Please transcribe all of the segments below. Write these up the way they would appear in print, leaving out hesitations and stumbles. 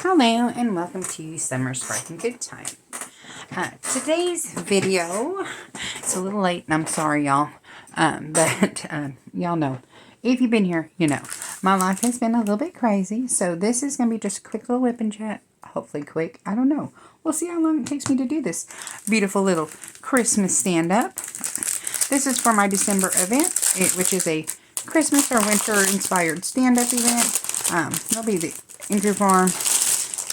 Hello and welcome to Summer Sparkling Good Time. Today's video, it's a little late and I'm sorry y'all, but y'all know, if you've been here, you know, my life has been a little bit crazy, so this is going to be just a quick little whip and chat, hopefully quick, I don't know. We'll see how long it takes me to do this beautiful little Christmas stand-up. This is for my December event, which is a Christmas or winter inspired stand-up event. There'll be the entry form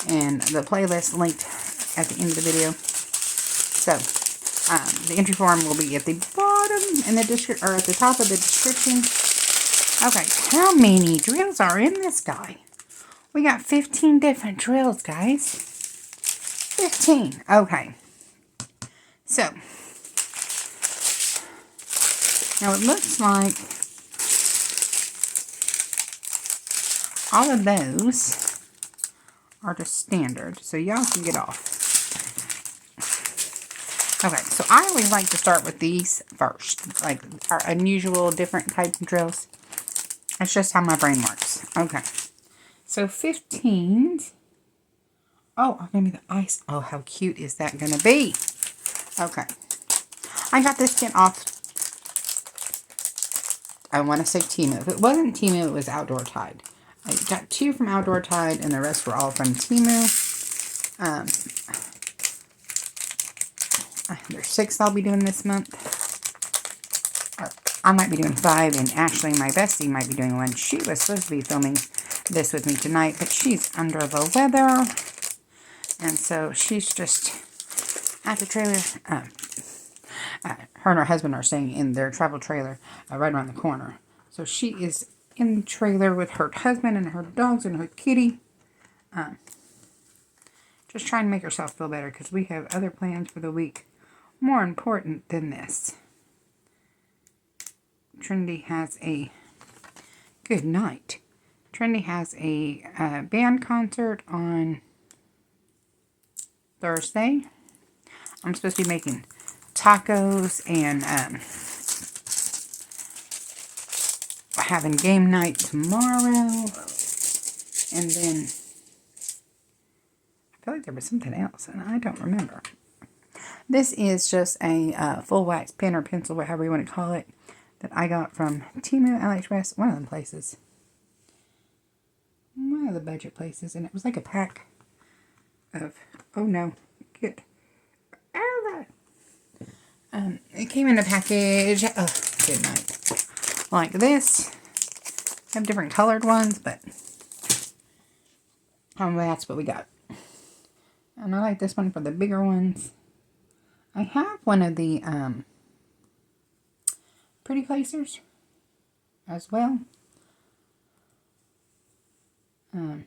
and the playlist linked at the end of the video. So, the entry form will be at the bottom in the description, or at the top of the description. Okay, how many drills are in this guy? We got 15 different drills, guys. 15. Okay. So, now it looks like all of those are just standard, so y'all can get off. Okay, so I always like to start with these first, like our unusual, different type of drills. That's just how my brain works. Okay, so 15. Oh, gonna be the ice. Oh, how cute is that gonna be? Okay, I got this kit off. I want to say Temu. If it wasn't Temu, it was Outdoor Tide. I got 2 from Outdoor Tide, and the rest were all from Temu. There's 6 I'll be doing this month. Or I might be doing 5, and Ashley, my bestie, might be doing 1. She was supposed to be filming this with me tonight, but she's under the weather. And so she's just at the trailer. Her and her husband are staying in their travel trailer right around the corner. So she is in the trailer with her husband and her dogs and her kitty. Just trying to make herself feel better because we have other plans for the week more important than this. Trinity has a good night. Trinity has a band concert on Thursday. I'm supposed to be making tacos and having game night tomorrow. And then I feel like there was something else and I don't remember. This is just a full wax pen or pencil, whatever you want to call it, that I got from Temu, AliExpress, one of them places. One of the budget places, and it was like a pack of, oh no, get out of that. It came in a package, oh, good night, like this. I have different colored ones, but that's what we got. And I like this one for the bigger ones. I have one of the pretty placers as well. It's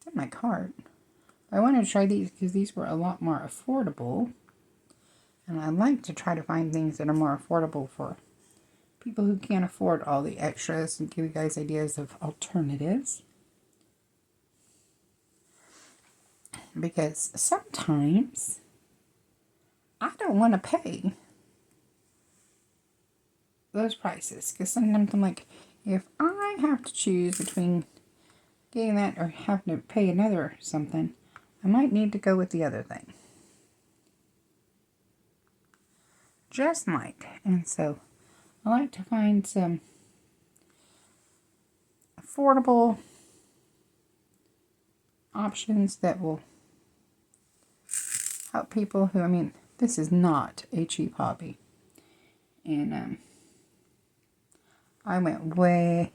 in my cart. I wanted to try these because these were a lot more affordable. And I like to try to find things that are more affordable for people who can't afford all the extras and give you guys ideas of alternatives. Because sometimes I don't want to pay those prices. Because sometimes I'm like, if I have to choose between getting that or having to pay another something, I might need to go with the other thing. Just might. And so I like to find some affordable options that will help people who, I mean, this is not a cheap hobby. And I went way,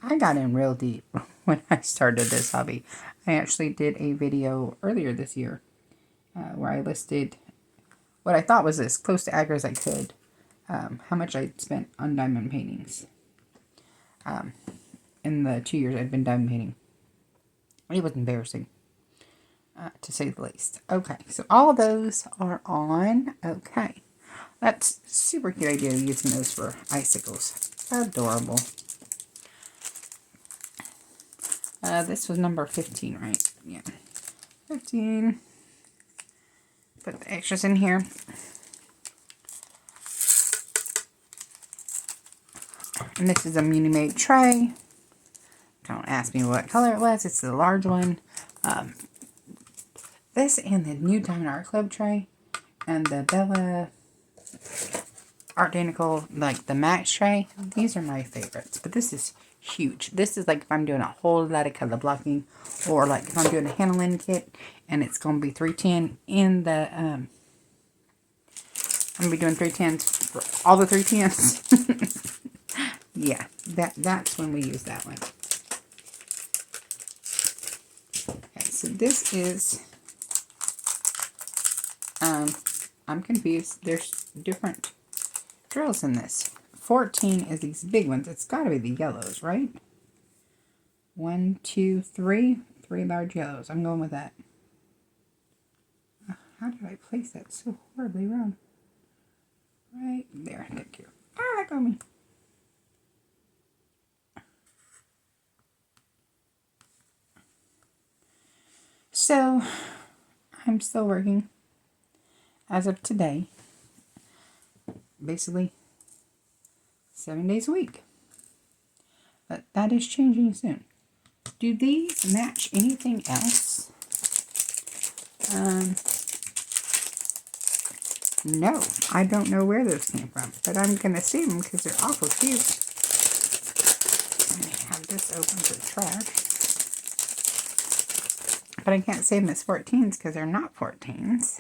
I got in real deep when I started this hobby. I actually did a video earlier this year where I listed what I thought was as close to accurate as I could. How much I'd spent on diamond paintings in the 2 years I'd been diamond painting. It was embarrassing, to say the least. Okay, so all those are on. Okay, that's a super cute idea of using those for icicles. Adorable. This was number 15, right? Yeah, 15. Put the extras in here. And this is a Muni Made tray. Don't ask me what color it was. It's the large one. This and the new Diamond Art Club tray and the Bella Art Danical, like the Max tray. These are my favorites, but this is huge. This is like if I'm doing a whole lot of color blocking, or like if I'm doing a handling kit and it's going to be 310 in the, I'm going to be doing 310s for all the 310s. Yeah, that's when we use that one. Okay, so this is, I'm confused. There's different drills in this. 14 is these big ones. It's got to be the yellows, right? 1, 2, 3. 3 large yellows. I'm going with that. How did I place that so horribly wrong? Right there. Thank you. Ah, that got me. So, I'm still working as of today. Basically 7 days a week. But that is changing soon. Do these match anything else? No, I don't know where those came from, but I'm going to save them because they're awful cute. Let me have this open for trash. But I can't save them as 14s because they're not 14s.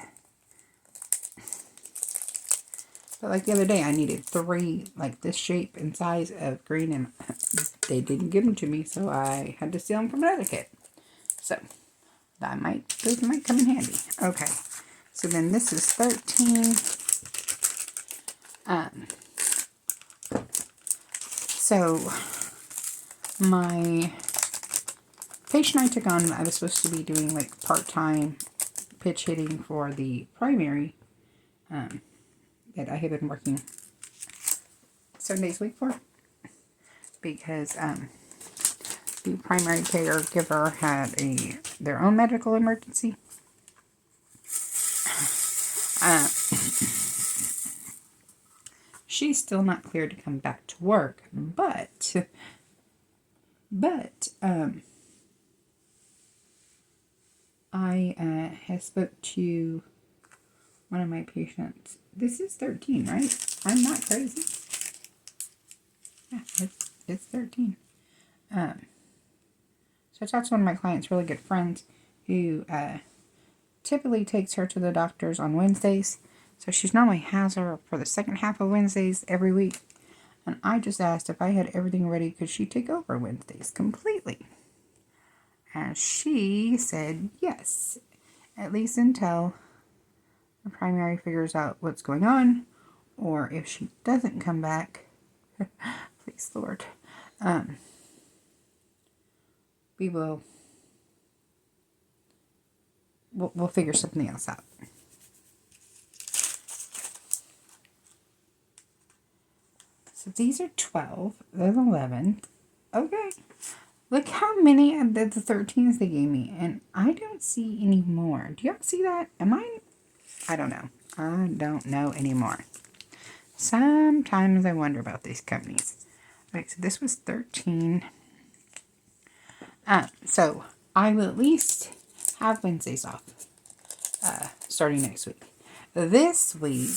But like the other day, I needed 3, like this shape and size of green, and they didn't give them to me, so I had to steal them from another kit. So, those might come in handy. Okay, so then this is 13. So, my patient I took on, I was supposed to be doing like part-time pitch hitting for the primary, that I have been working 7 days a week for, because the primary caregiver had their own medical emergency. She's still not cleared to come back to work, but I have spoke to one of my patients. This is 13, right? I'm not crazy. Yeah, it's 13. So I talked to one of my clients' really good friends who typically takes her to the doctors on Wednesdays. So she normally has her for the second half of Wednesdays every week. And I just asked if I had everything ready, could she take over Wednesdays completely? And she said yes, at least until the primary figures out what's going on, or if she doesn't come back, please Lord, we'll figure something else out. So these are 12, there's 11. Okay. Look how many of the 13s they gave me, and I don't see any more. Do y'all see that? I don't know. I don't know anymore. Sometimes I wonder about these companies. Okay, so this was 13. So I will at least have Wednesdays off, starting next week. This week,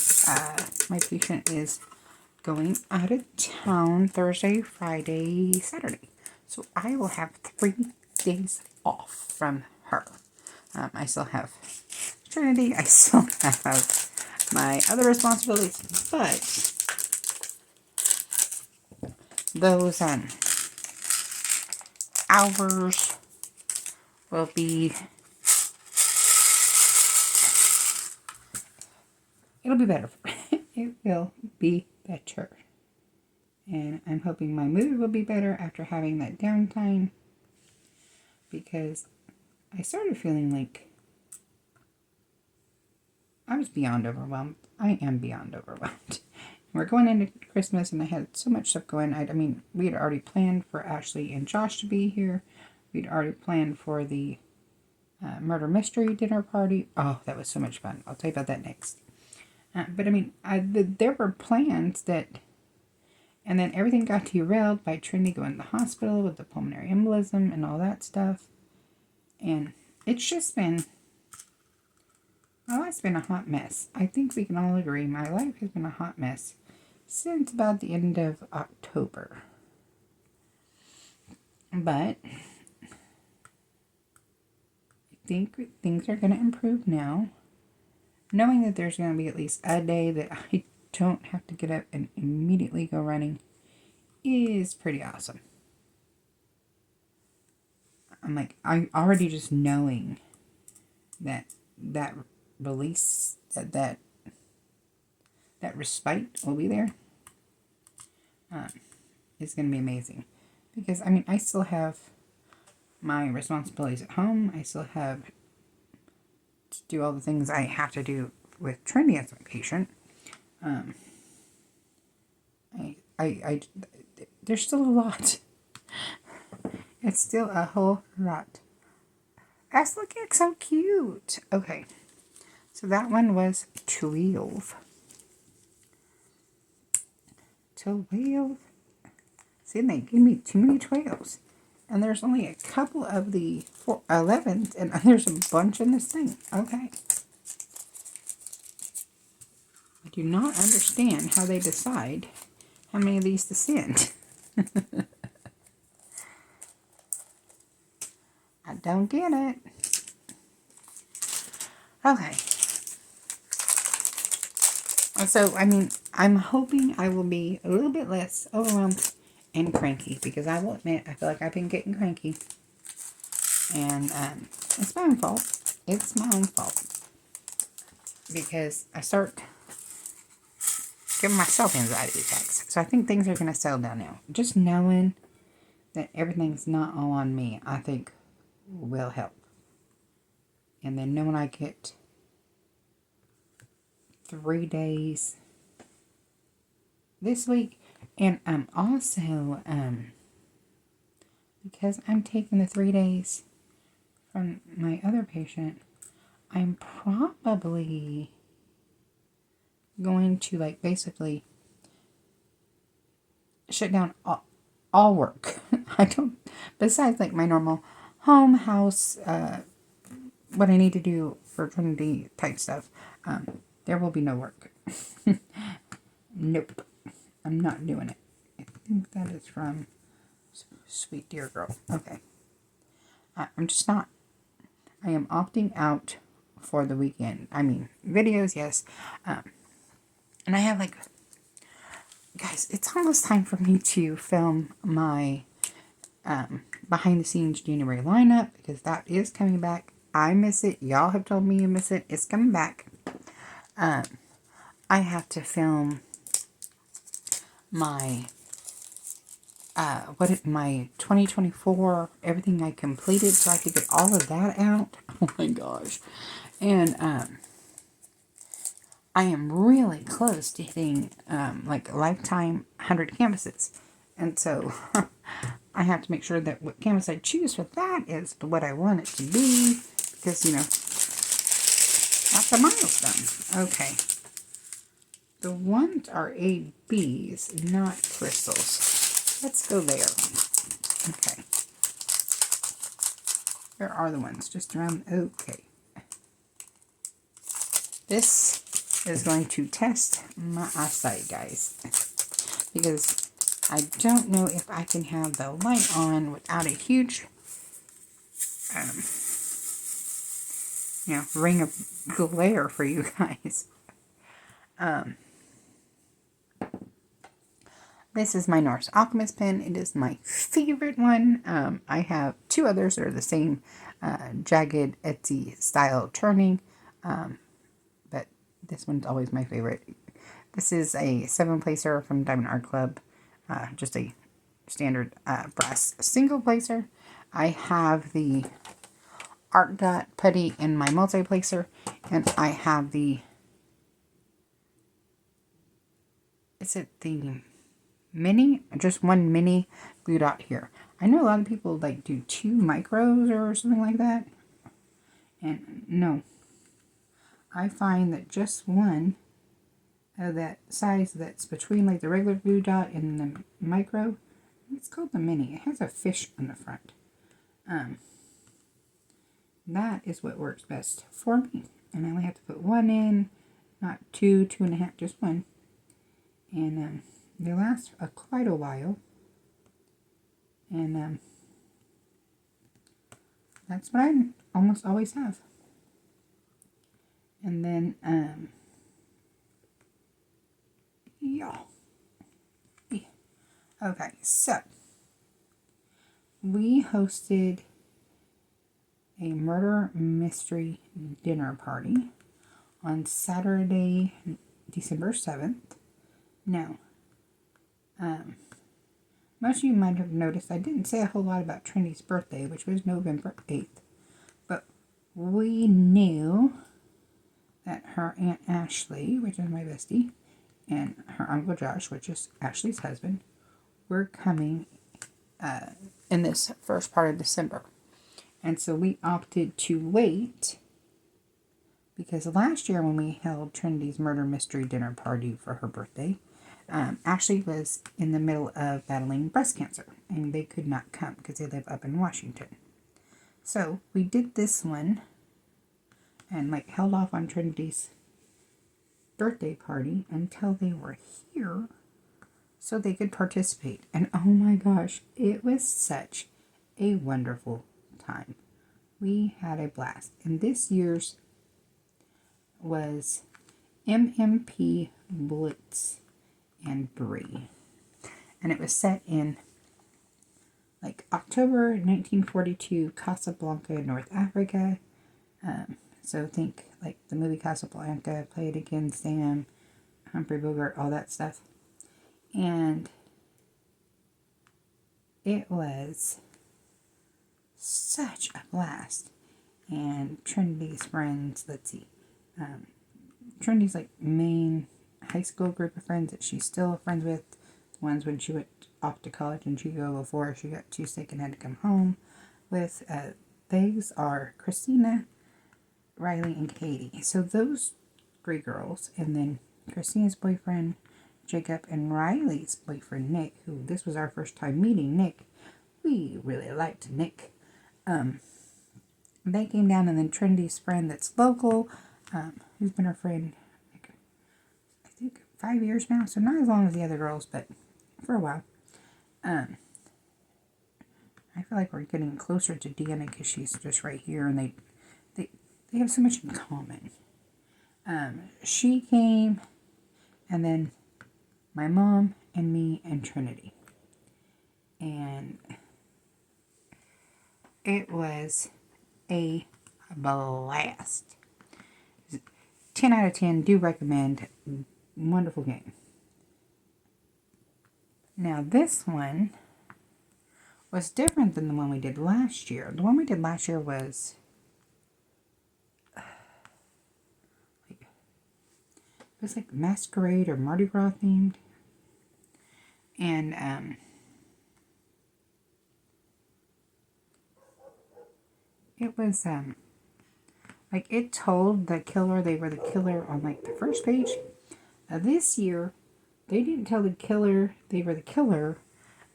my patient is going out of town Thursday, Friday, Saturday. So I will have 3 days off from her. I still have Trinity. I still have my other responsibilities. But those hours will be... It'll be better. It will be better. And I'm hoping my mood will be better after having that downtime, because I started feeling like I was beyond overwhelmed. I am beyond overwhelmed. We're going into Christmas, and I had so much stuff going. I mean, we had already planned for Ashley and Josh to be here. We'd already planned for the murder mystery dinner party. Oh, that was so much fun. I'll tell you about that next. But I mean, there were plans that And then everything got derailed by Trinity going to the hospital with the pulmonary embolism and all that stuff. And it's just been, well, it's been a hot mess. I think we can all agree my life has been a hot mess since about the end of October. But I think things are going to improve now. Knowing that there's going to be at least a day that I don't have to get up and immediately go running is pretty awesome. I'm like, I'm already just knowing that release, that respite will be there. It's going to be amazing. Because, I mean, I still have my responsibilities at home. I still have to do all the things I have to do with Trinity as my patient. There's still a lot. It's still a whole lot. That's looking so cute. Okay. So that one was 12. 12. See, they gave me too many 12s. And there's only a couple of the 11s, and there's a bunch in this thing. Okay. I do not understand how they decide how many of these to send. I don't get it. Okay. So, I mean, I'm hoping I will be a little bit less overwhelmed and cranky, because I will admit, I feel like I've been getting cranky. And it's my own fault. It's my own fault. Because I start giving myself anxiety attacks. So I think things are going to settle down now. Just knowing that everything's not all on me, I think will help. And then knowing I get 3 days this week. And I'm also, because I'm taking the 3 days from my other patient, I'm probably going to, like, basically shut down all work. I don't, besides, like, my normal home, house, what I need to do for Trinity type stuff, there will be no work. Nope. I'm not doing it. I think that is from Sweet Dear Girl. Okay. I'm just not. I am opting out for the weekend. I mean, videos, yes. And I have, like, guys, it's almost time for me to film my behind the scenes January lineup, because that is coming back. I miss it. Y'all have told me you miss it. It's coming back. I have to film my my 2024, everything I completed, so I could get all of that out. Oh my gosh. And I am really close to hitting like lifetime 100 canvases. And so I have to make sure that what canvas I choose for that is what I want it to be, because, you know, that's a milestone. Okay. The ones are ABs, not crystals. Let's go there. Okay. Where are the ones? Just around. Okay. This is going to test my eyesight, guys. Because I don't know if I can have the light on without a huge, you know, ring of glare for you guys. This is my Norse Alchemist pen. It is my favorite one. I have 2 others that are the same jagged Etsy style turning. But this one's always my favorite. This is a 7-placer from Diamond Art Club. Just a standard brass single placer. I have the Art Dot putty in my multi-placer. And I have the... Is it the... mini, just 1 mini glue dot here. I know a lot of people like do 2 micros or something like that, and no, I find that just 1 that size that's between like the regular glue dot and the micro. It's called the mini. It has a fish on the front. That is what works best for me. And I only have to put one in, not two, 2.5, just one. And they last quite a while. And that's what I almost always have. And then, yeah. Okay, so we hosted a murder mystery dinner party on Saturday, December 7th. Now, most of you might have noticed I didn't say a whole lot about Trinity's birthday, which was November 8th. But we knew that her Aunt Ashley, which is my bestie, and her Uncle Josh, which is Ashley's husband, were coming in this first part of December. And so we opted to wait because last year when we held Trinity's murder mystery dinner party for her birthday, Ashley was in the middle of battling breast cancer and they could not come because they live up in Washington. So we did this one and like held off on Trinity's birthday party until they were here so they could participate. And oh my gosh, it was such a wonderful time. We had a blast. And this year's was MMP Blitz and Brie. And it was set in like October 1942, Casablanca, North Africa. So think like the movie Casablanca, Play It Again, Sam, Humphrey Bogart, all that stuff. And it was such a blast. And Trinity's friends, let's see, Trinity's like main high school group of friends that she's still friends with, the ones when she went off to college and she go before she got too sick and had to come home with, these are Christina, Riley, and Katie. So those three girls, and then Christina's boyfriend Jacob and Riley's boyfriend Nick, who this was our first time meeting Nick. We really liked Nick. They came down, and then Trinity's friend that's local, who's been her friend, like, I think 5 years now, so not as long as the other girls, but for a while. I feel like we're getting closer to Deanna because she's just right here, and they have so much in common. She came, and then my mom and me and Trinity. And it was a blast. 10 out of 10, do recommend. Wonderful game. Now this one was different than the one we did last year. The one we did last year was like Masquerade or Mardi Gras themed. And it was like it told the killer they were the killer on like the first page. This year they didn't tell the killer they were the killer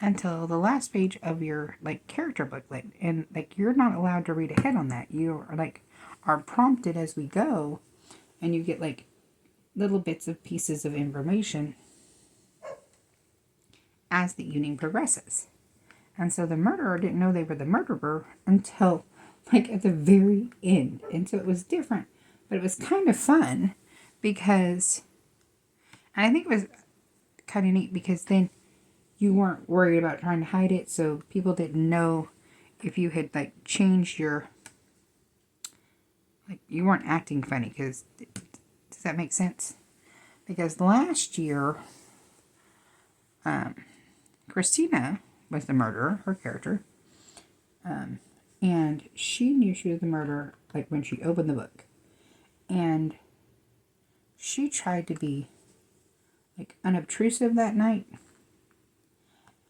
until the last page of your like character booklet, and like you're not allowed to read ahead on that. You are like are prompted as we go, and you get like little bits of pieces of information as the evening progresses. And so the murderer didn't know they were the murderer until like at the very end. And so it was different, but it was kind of fun because, and I think it was kind of neat because then you weren't worried about trying to hide it. So people didn't know if you had like changed your, like you weren't acting funny because, does that make sense? Because last year, Christina was the murderer, her character, and she knew she was the murderer like when she opened the book, and she tried to be like unobtrusive that night,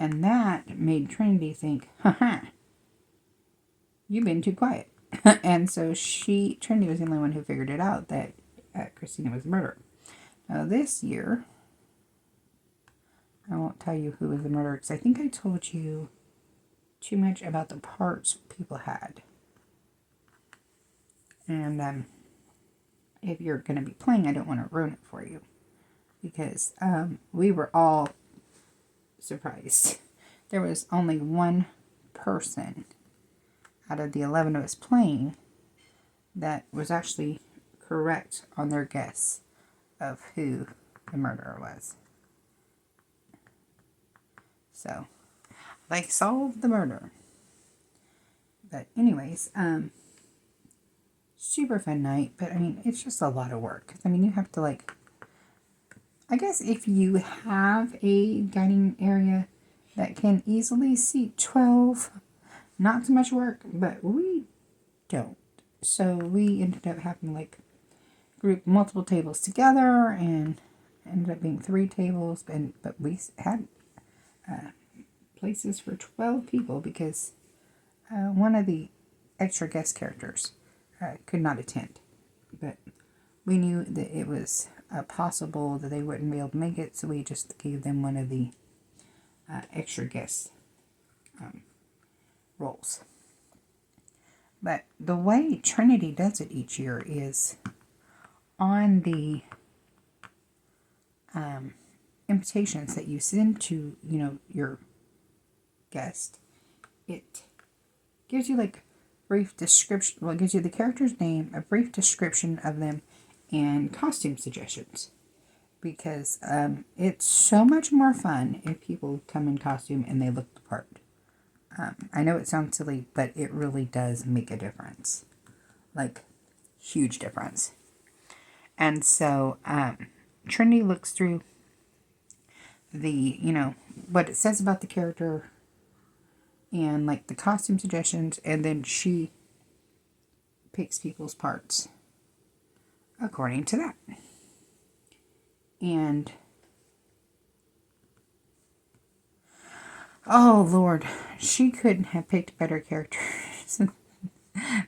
and that made Trinity think, haha, you've been too quiet. And so Trinity was the only one who figured it out that Christina was the murderer. Now this year, I won't tell you who was the murderer because I think I told you too much about the parts people had. And if you're going to be playing, I don't want to ruin it for you. Because we were all surprised. There was only one person out of the 11 of us playing that was actually correct on their guess of who the murderer was. So, they solved the murder. But anyways, super fun night. But I mean, it's just a lot of work. I mean, you have to like, I guess if you have a dining area that can easily seat 12, not so much work, but we don't. So we ended up having like group multiple tables together and ended up being 3 tables, but we had places for 12 people because one of the extra guest characters could not attend. But we knew that it was possible that they wouldn't be able to make it, so we just gave them one of the extra guest roles. But the way Trinity does it each year is on the invitations that you send to, your guest, it gives you like brief description. Well, it gives you the character's name, a brief description of them, and costume suggestions. Because it's so much more fun if people come in costume and they look the part. I know it sounds silly, but it really does make a difference. Like, huge difference. And so, Trinity looks through the, what it says about the character and, like, the costume suggestions, and then she picks people's parts according to that. And, oh, Lord, she couldn't have picked better characters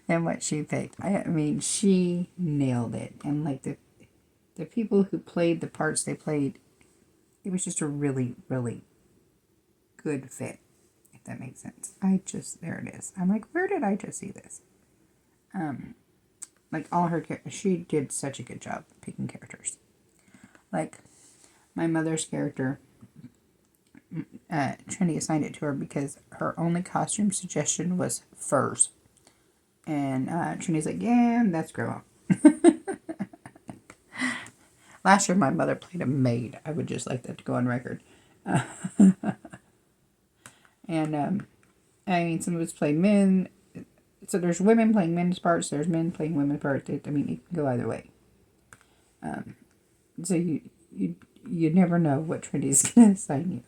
than what she picked. I mean, she nailed it. And, like, the people who played the parts they played, it was just a really, really good fit, if that makes sense. There it is. I'm like, where did I just see this? Like, all her characters, she did such a good job picking characters. Like, my mother's character, Trinity assigned it to her because her only costume suggestion was furs. And Trinity's like, yeah, that's grandma. Last year, my mother played a maid. I would just like that to go on record. And, I mean, some of us play men. So there's women playing men's parts. There's men playing women's parts. I mean, it can go either way. So you never know what Trinity's going to assign you.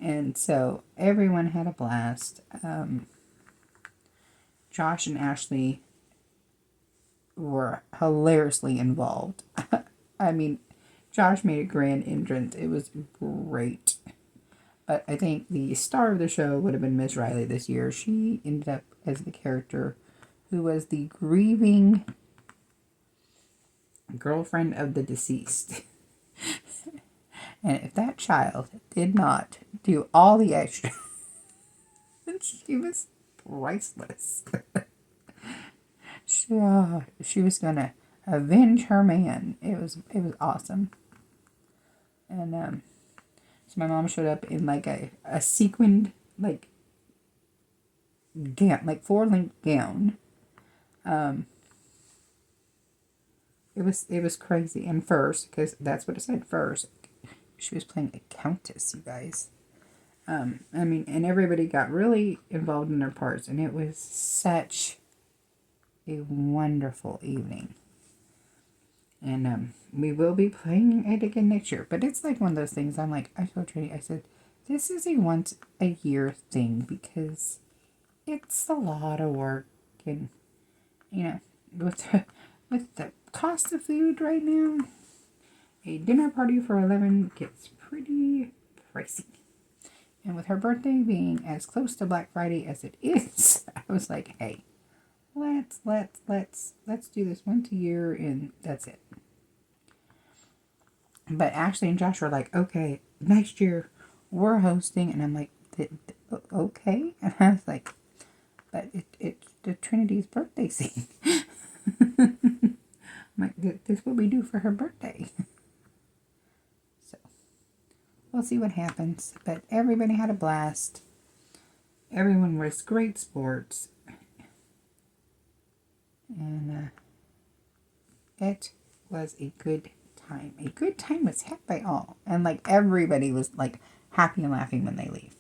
And so everyone had a blast. Josh and Ashley were hilariously involved. I mean, Josh made a grand entrance. It was great. But I think the star of the show would have been Miss Riley this year. She ended up as the character who was the grieving girlfriend of the deceased. And if that child did not do all the extra, she was priceless. She was going to avenge her man. It was awesome. And so my mom showed up in like a sequined like gown, like 4-length gown. It was crazy. And first, because that's what it said first, she was playing a countess, you guys. I mean, and everybody got really involved in their parts, and it was such a wonderful evening. And we will be playing it again next year. But it's like one of those things, I'm like, I told Trinity, I said, this is a once-a-year thing, because it's a lot of work. And, with the cost of food right now, a dinner party for 11 gets pretty pricey. And with her birthday being as close to Black Friday as it is, I was like, hey, let's do this once a year and that's it. But Ashley and Josh were like, okay, next year we're hosting. And I'm like, okay. And I was like, but it's the Trinity's birthday scene. I'm like, this is what we do for her birthday. So we'll see what happens. But everybody had a blast. Everyone was great sports. And it was a good time. A good time was had by all. And like everybody was like happy and laughing when they leave.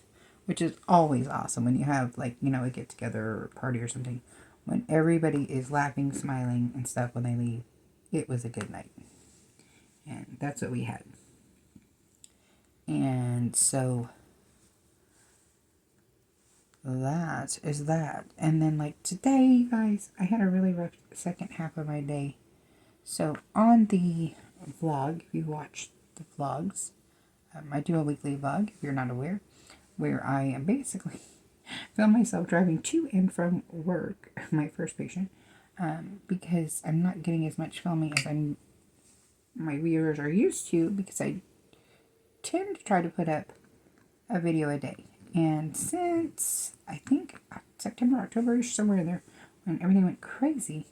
Which is always awesome when you have like, you know, a get together or party or something. When everybody is laughing, smiling and stuff when they leave. It was a good night. And that's what we had. And so that is that. And then like today, you guys, I had a really rough second half of my day. So on the vlog, if you watch the vlogs, I do a weekly vlog, if you're not aware, where I am basically film myself driving to and from work, my first patient, because I'm not getting as much filming as my viewers are used to, because I tend to try to put up a video a day. And since, I think, September, October-ish, somewhere there, when everything went crazy,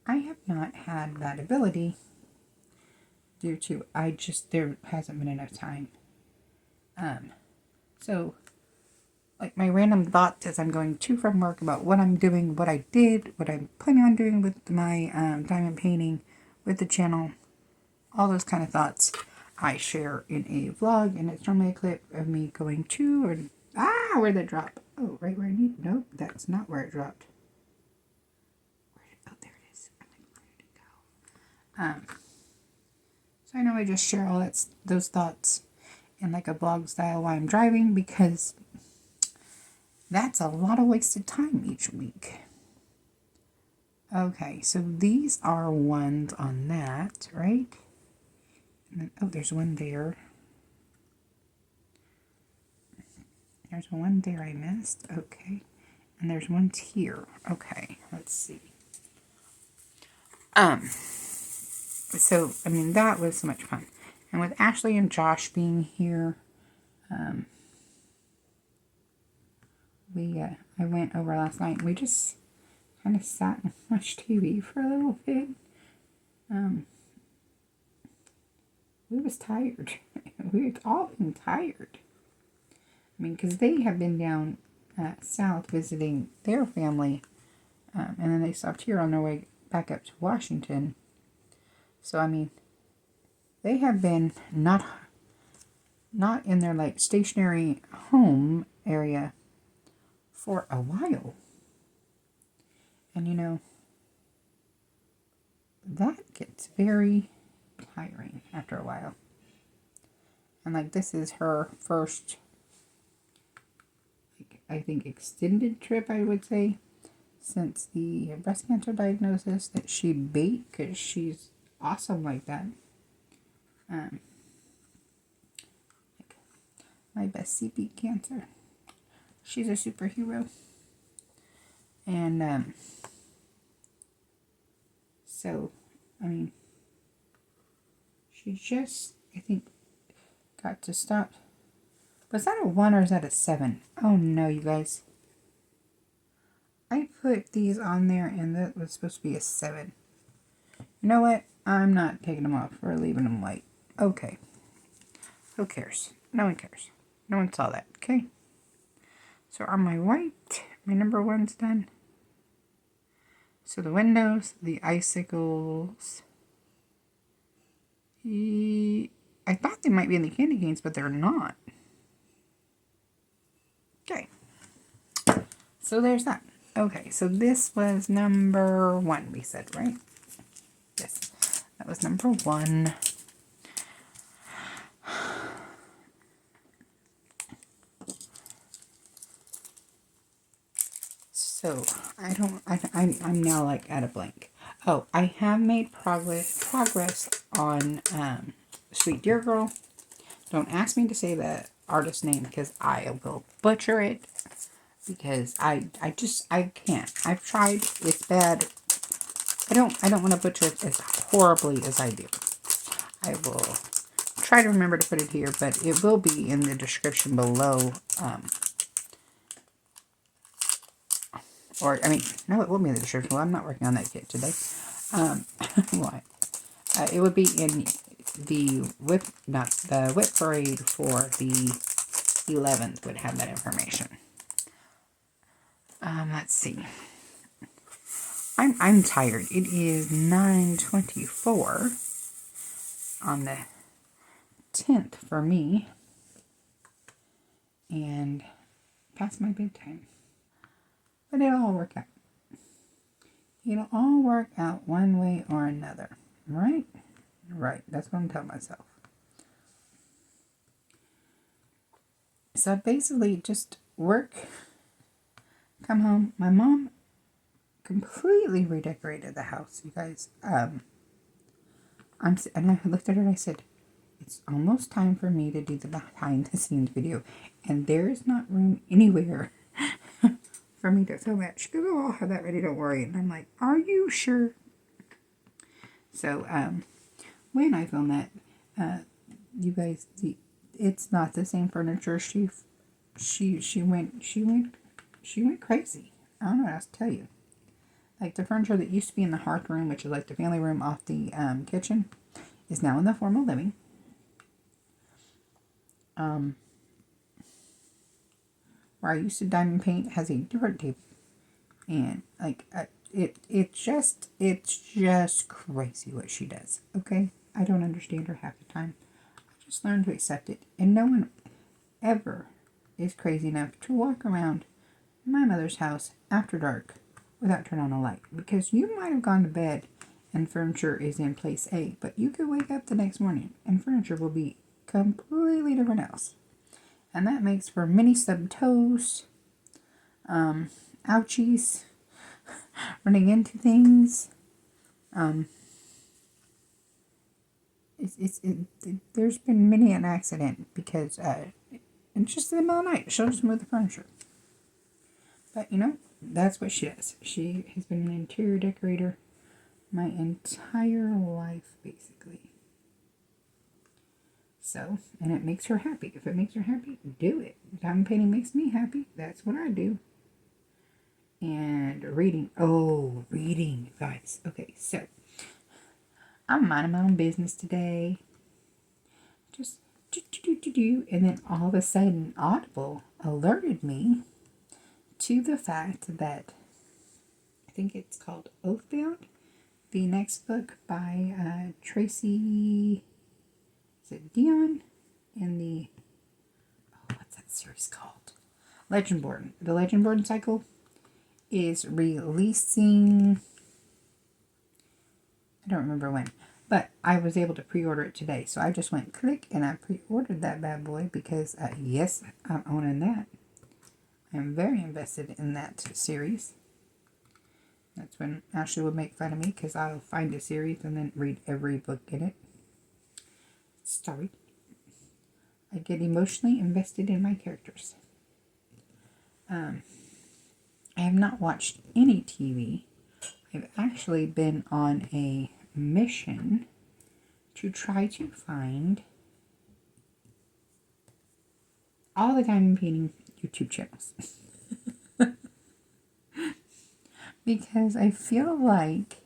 I have not had that ability due to, there hasn't been enough time. So, like, my random thoughts as I'm going to from work about what I'm doing, what I did, what I'm planning on doing with my diamond painting, with the channel, all those kind of thoughts I share in a vlog, and it's normally a clip of me going to, or, where'd that drop? Oh, right where I need, nope, that's not where it dropped. Oh, there it is. I'm like, where did it go? So I know I just share all those thoughts in like a vlog style while I'm driving, because that's a lot of wasted time each week. Okay, so these are ones on that, right? And then, oh, there's one there. There's one there I missed. Okay. And there's one here. Okay, let's see. So, I mean, that was so much fun. And with Ashley and Josh being here, I went over last night and we just kind of sat and watched TV for a little bit. We was tired. We've all been tired. I mean, because they have been down south visiting their family, and then they stopped here on their way back up to Washington. So, I mean, they have been not in their, like, stationary home area for a while. And, you know, that gets very tiring after a while. And, like, this is her first, like, I think, extended trip, I would say, since the breast cancer diagnosis that she beat, because she's awesome like that. Like, my bestie beat cancer. She's a superhero. And, so, I mean, she just, I think, got to stop. Was that a 1 or is that a 7? Oh no, you guys. I put these on there and that was supposed to be a 7. You know what? I'm not taking them off or leaving them white. Okay. Who cares? No one cares. No one saw that. Okay. So on my white, my number 1's done. So the windows, the icicles. I thought they might be in the candy canes, but they're not. Okay. So there's that. Okay, so this was number 1, we said, right? Yes, that was number 1. So, I'm now like at a blank. Oh, I have made progress on Sweet Dear Girl. Don't ask me to say the artist name because I will butcher it. Because I can't. I've tried. It's bad. I don't want to butcher it as horribly as I do. I will try to remember to put it here, but it will be in the description below. No, it will be in the description. Well, I'm not working on that yet today. Why? It would be in the WIP, not the WIP parade for the 11th would have that information. Let's see. I'm tired. It is 9:24 on the 10th for me, and past my bedtime. But it'll all work out. It'll all work out one way or another, right? Right. That's what I'm telling myself. So basically, just work, come home. My mom completely redecorated the house, you guys. And I looked at her and I said, it's almost time for me to do the behind the scenes video, and there is not room anywhere for me to film that. She goes, oh, I'll have that ready, don't worry. And I'm like, are you sure? So when I film that, you guys, it's not the same furniture. She went crazy. I don't know what else to tell you. Like the furniture that used to be in the hearth room, which is like the family room off the kitchen, is now in the formal living. Where I used to diamond paint has a different table, and like it's just crazy what she does. Okay, I don't understand her half the time. I just learned to accept it, and no one ever is crazy enough to walk around my mother's house after dark without turning on a light, because you might have gone to bed and furniture is in place A, but you could wake up the next morning and furniture will be completely different else. And that makes for mini stub toes, ouchies, running into things. There's been many an accident because it's just in the middle of the night. She'll just move the furniture. But, you know, that's what she does. She has been an interior decorator my entire life, basically. So, and it makes her happy. If it makes her happy, do it. Diamond painting makes me happy. That's what I do. And reading. Oh, reading, guys. Okay, so I'm minding my own business today. Just do. And then all of a sudden, Audible alerted me to the fact that I think it's called Oathbound, the next book by Tracy Dion, and what's that series called? Legendborn. The Legendborn cycle is releasing, I don't remember when, but I was able to pre-order it today. So I just went click and I pre-ordered that bad boy because yes, I'm owning that. I'm very invested in that series. That's when Ashley would make fun of me because I'll find a series and then read every book in it. Sorry. I get emotionally invested in my characters. I have not watched any TV. I've actually been on a mission to try to find all the diamond painting YouTube channels. Because I feel like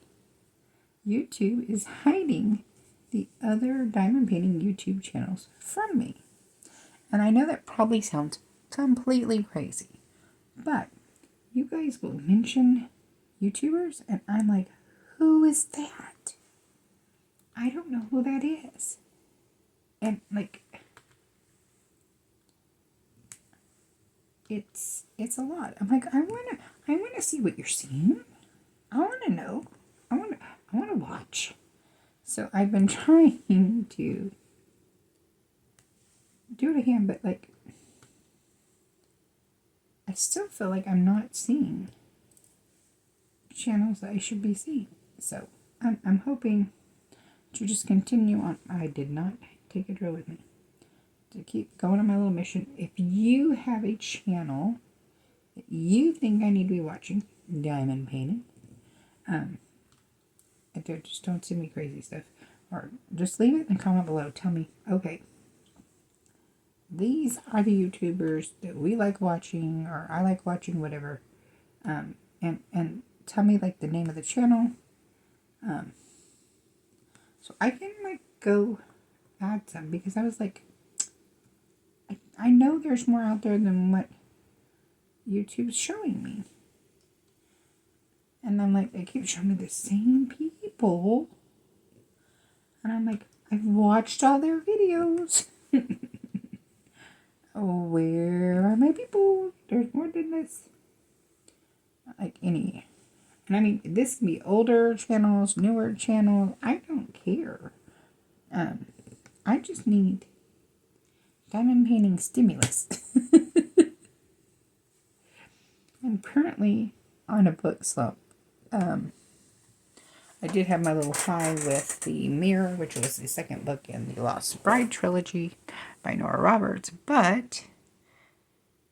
YouTube is hiding the other diamond painting YouTube channels from me. And I know that probably sounds completely crazy, but you guys will mention YouTubers and I'm like, who is that? I don't know who that is. And like, it's a lot. I'm like, I wanna see what you're seeing. I wanna know. I wanna watch. So I've been trying to do it again, but like, I still feel like I'm not seeing channels that I should be seeing. So I'm hoping to just continue on. I did not take a drill with me. To keep going on my little mission. If you have a channel that you think I need to be watching, diamond painting, just don't send me crazy stuff. Or just leave it in the comment below. Tell me, okay, these are the YouTubers that we like watching, or I like watching, whatever. And tell me, like, the name of the channel. So I can, like, go add some, because I was like, I know there's more out there than what YouTube's showing me. And I'm like, they keep showing me the same people. And I'm like, I've watched all their videos. Oh, where are my people? There's more than this. Like any. And I mean, this can be older channels, newer channels. I don't care. I just need diamond painting stimulus. I'm currently on a book slump. I did have my little high with The Mirror, which was the second book in the Lost Bride trilogy by Nora Roberts, but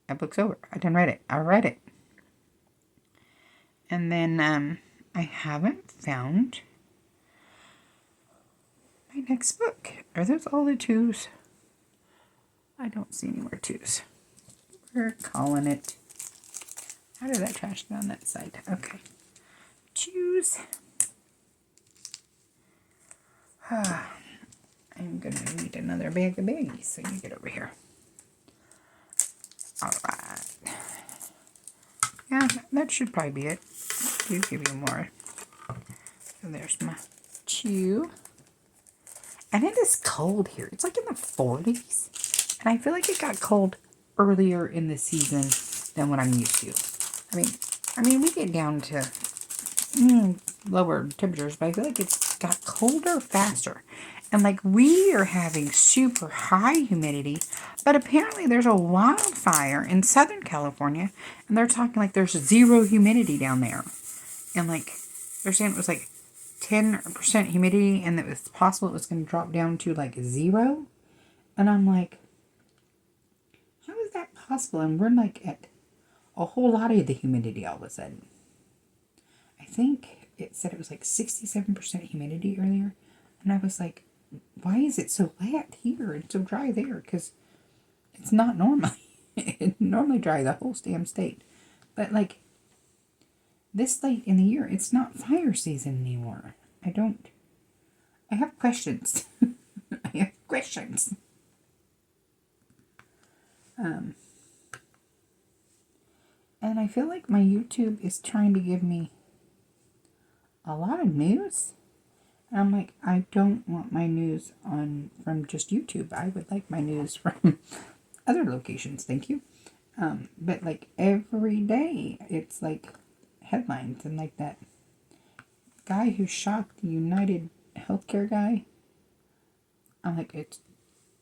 that book's over. I didn't read it. I read it. And then I haven't found my next book. Are those all the twos? I don't see any more twos. We're calling it. How did that trash get on that side? Okay. Twos. I'm going to need another bag of baggies, so you get over here. Alright. Yeah, that should probably be it. Do give you more. So there's my two. And it is cold here. It's like in the 40s. And I feel like it got cold earlier in the season than what I'm used to. I mean, we get down to lower temperatures, but I feel like it's got colder faster. And like, we are having super high humidity, but apparently there's a wildfire in Southern California, and they're talking like there's 0 humidity down there. And like, they're saying it was like 10% humidity, and it was possible it was going to drop down to like 0. And I'm like, how is that possible? And we're like at a whole lot of the humidity all of a sudden. I think it said it was like 67% humidity earlier. And I was like, why is it so wet here and so dry there? Because it's not normally. It's normally dry the whole damn state. But like, this late in the year, it's not fire season anymore. I have questions. I have questions. And I feel like my YouTube is trying to give me a lot of news. And I'm like, I don't want my news from just YouTube. I would like my news from other locations, thank you. But like every day, it's like headlines, and like that guy who shot the United Healthcare guy. I'm like, it's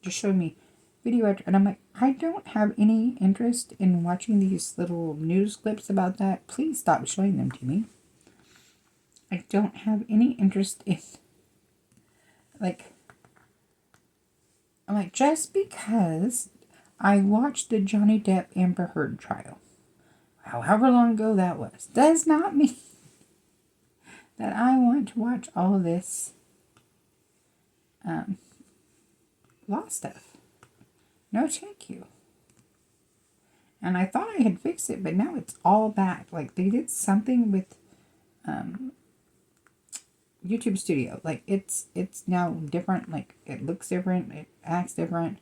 just showing me video after, and I'm like, I don't have any interest in watching these little news clips about that. Please stop showing them to me. I don't have any interest in, like, I'm like, just because I watched the Johnny Depp Amber Heard trial, however long ago that was, does not mean that I want to watch all of this law stuff. No, thank you. And I thought I had fixed it, but now it's all back. Like, they did something with YouTube Studio. Like, it's now different. Like, it looks different. It acts different.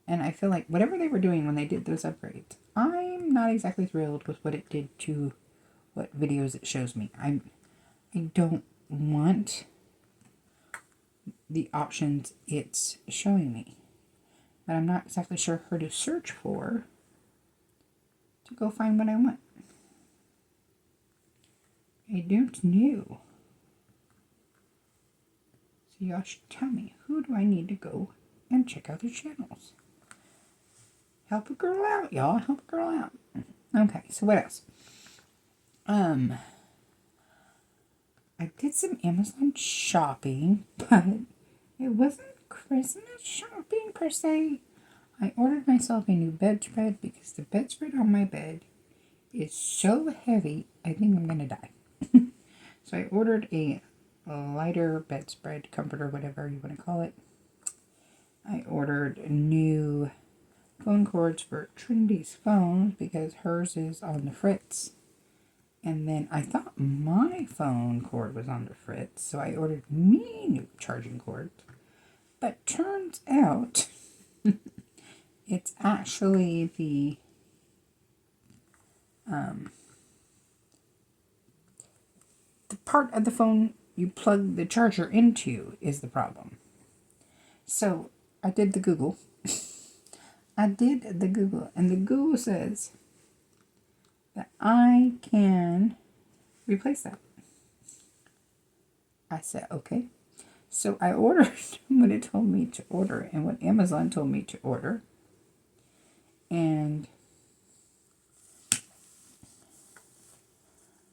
And I feel like whatever they were doing when they did those upgrades, I'm not exactly thrilled with what it did to what videos it shows me. I don't want the options it's showing me. But I'm not exactly sure who to search for to go find what I want. I don't know. So y'all should tell me, who do I need to go and check out their channels? Help a girl out, y'all. Help a girl out. Okay, so what else? I did some Amazon shopping, but it wasn't Christmas shopping per se. I ordered myself a new bedspread because the bedspread on my bed is so heavy, I think I'm going to die. So I ordered a lighter bedspread comforter, whatever you want to call it. I ordered new phone cords for Trinity's phone because hers is on the fritz. And then I thought my phone cord was on the fritz, so I ordered me new charging cords. But turns out it's actually the part of the phone you plug the charger into is the problem. So I did the Google. And the Google says that I can replace that. I said, okay. So I ordered what it told me to order and what Amazon told me to order. And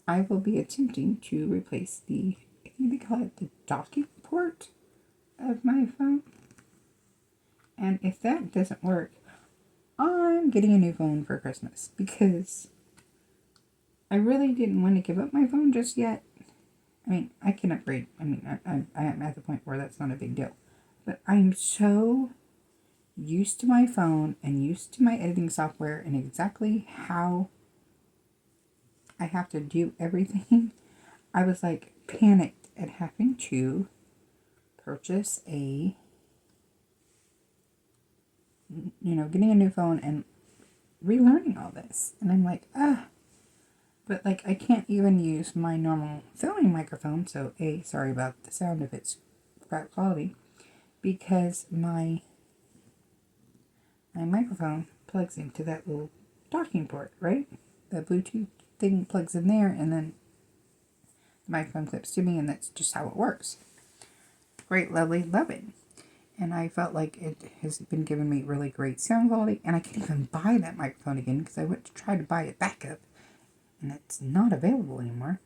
I will be attempting to replace I think they call it the docking port of my phone. And if that doesn't work, I'm getting a new phone for Christmas because I really didn't want to give up my phone just yet. I mean, I can upgrade. I mean, I am at the point where that's not a big deal. But I'm so used to my phone and used to my editing software and exactly how I have to do everything. I was like panicked at having to purchase getting a new phone and relearning all this. And I'm like, but like I can't even use my normal filming microphone. So sorry about the sound if it's crap quality, because my microphone plugs into that little docking port, right? The Bluetooth thing plugs in there, and then the microphone clips to me, and that's just how it works. Great, lovely, love it. And I felt like it has been giving me really great sound quality, and I can't even buy that microphone again because I went to try to buy it back up, and it's not available anymore.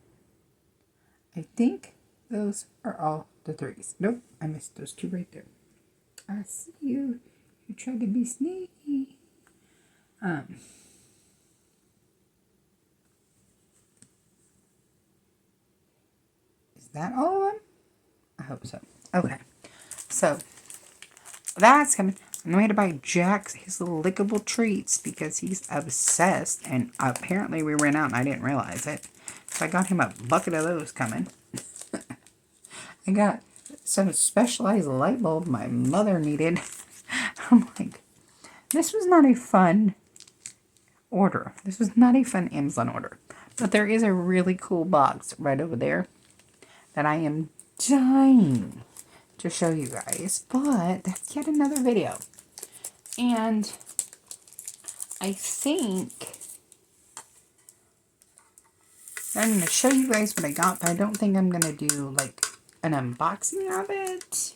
I think those are all the 3s. Nope, I missed those 2 right there. I see you. You tried to be sneaky. Is that all of them? I hope so. Okay. So, that's coming. I'm going to buy Jack his little lickable treats because he's obsessed. And apparently we ran out and I didn't realize it. So I got him a bucket of those coming. I got some specialized light bulb my mother needed. I'm like, this was not a fun order. This was not a fun Amazon order. But there is a really cool box right over there that I am dying to show you guys. But that's yet another video. And I think I'm going to show you guys what I got, but I don't think I'm going to do like an unboxing of it,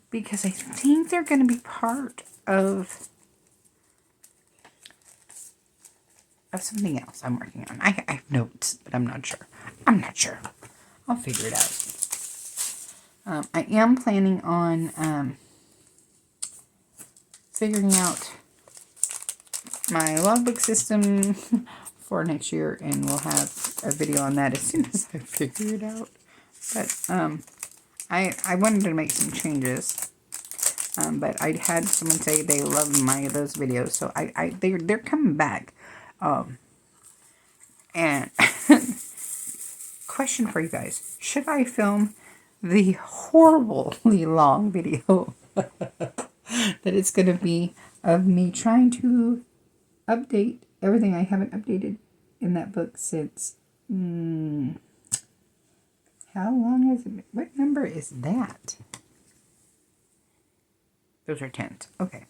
because I think they're going to be part of something else I'm working on. I have notes, but I'm not sure. I'll figure it out. I am planning on figuring out my logbook system for next year, and we'll have a video on that as soon as I figure it out. But I wanted to make some changes, but I had someone say they love those videos, so they're coming back. And question for you guys: should I film the horribly long video that it's going to be of me trying to update everything I haven't updated in that book since, how long has it been? What number is that? Those are 10s. Okay.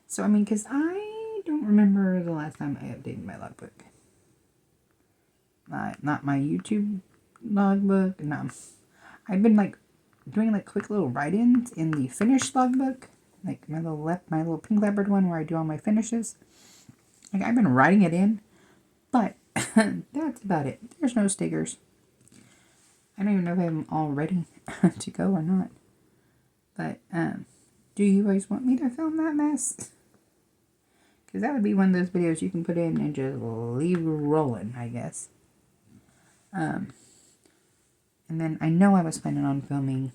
So, I mean, because I don't remember the last time I updated my logbook. Not my YouTube logbook. No. I've been, like, doing, like, quick little write-ins in the finished logbook. Like, my little pink leopard one where I do all my finishes. Like, I've been writing it in, but that's about it. There's no stickers. I don't even know if I have them all ready to go or not. But, do you guys want me to film that mess? Because that would be one of those videos you can put in and just leave rolling, I guess. And then I know I was planning on filming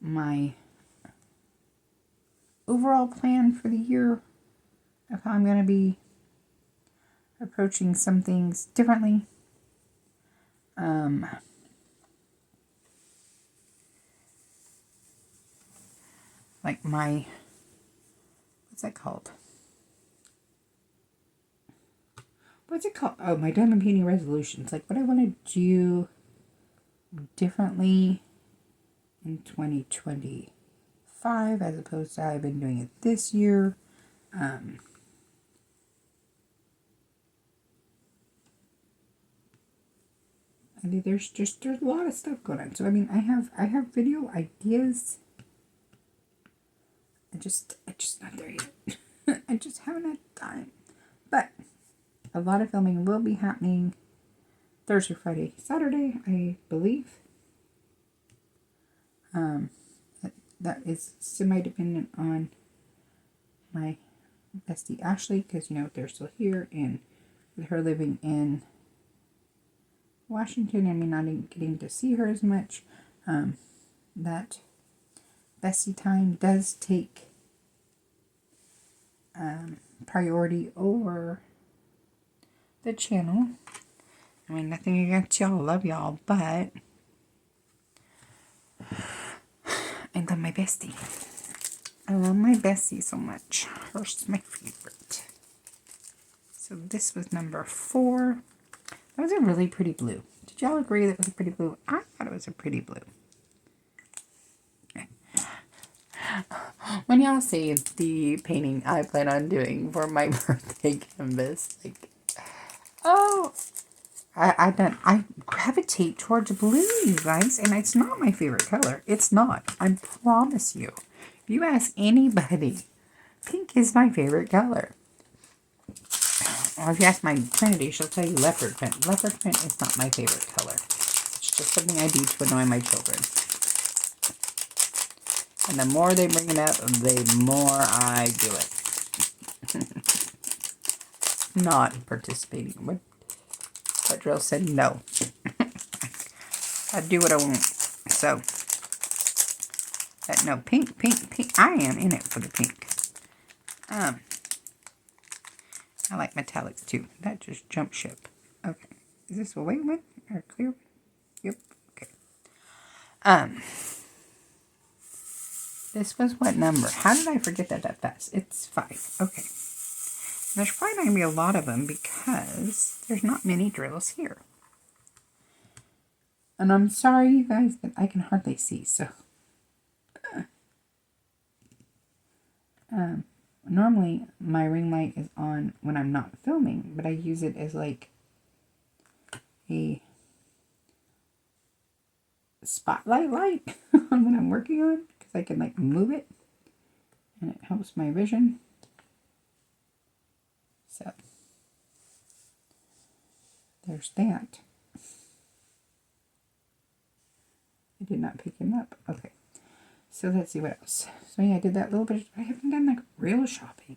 my overall plan for the year of how I'm going to be approaching some things differently. Like my, what's that called? What's it called? Oh, my diamond painting resolutions. Like what I want to do differently in 2025 as opposed to how I've been doing it this year. I mean, there's a lot of stuff going on. So I mean, I have video ideas. I just not there yet. I just haven't had time. But a lot of filming will be happening Thursday, Friday, Saturday, I believe. That is semi-dependent on my bestie Ashley, because, you know, they're still here, and with her living in Washington and me not getting to see her as much, that bestie time does take priority over the channel. I mean, nothing against y'all, love y'all, but I love my bestie. I love my bestie so much. Hers my favorite. So this was number 4. That was a really pretty blue. Did y'all agree that was a pretty blue? I thought it was a pretty blue. Okay. When y'all see the painting I plan on doing for my birthday canvas, like, oh, I gravitate towards blue, you guys, and it's not my favorite color. It's not. I promise you. If you ask anybody, pink is my favorite color. Or if you ask my Trinity, she'll tell you leopard print. Leopard print is not my favorite color. It's just something I do to annoy my children. And the more they bring it up, the more I do it. Not participating. What drill said no. I do what I want. So, no, pink. I am in it for the pink. I like metallics too. That just jumped ship. Okay. Is this a white one or a clear one? Yep. Okay. This was what number? How did I forget that fast? It's 5. Okay. There's probably not going to be a lot of them because there's not many drills here. And I'm sorry, you guys, but I can hardly see, so. Normally, my ring light is on when I'm not filming, but I use it as like a spotlight light on when I'm working on, because I can like move it and it helps my vision. So there's that. I did not pick him up. Okay. So let's see what else. So yeah, I did that little bit. I haven't done like real shopping.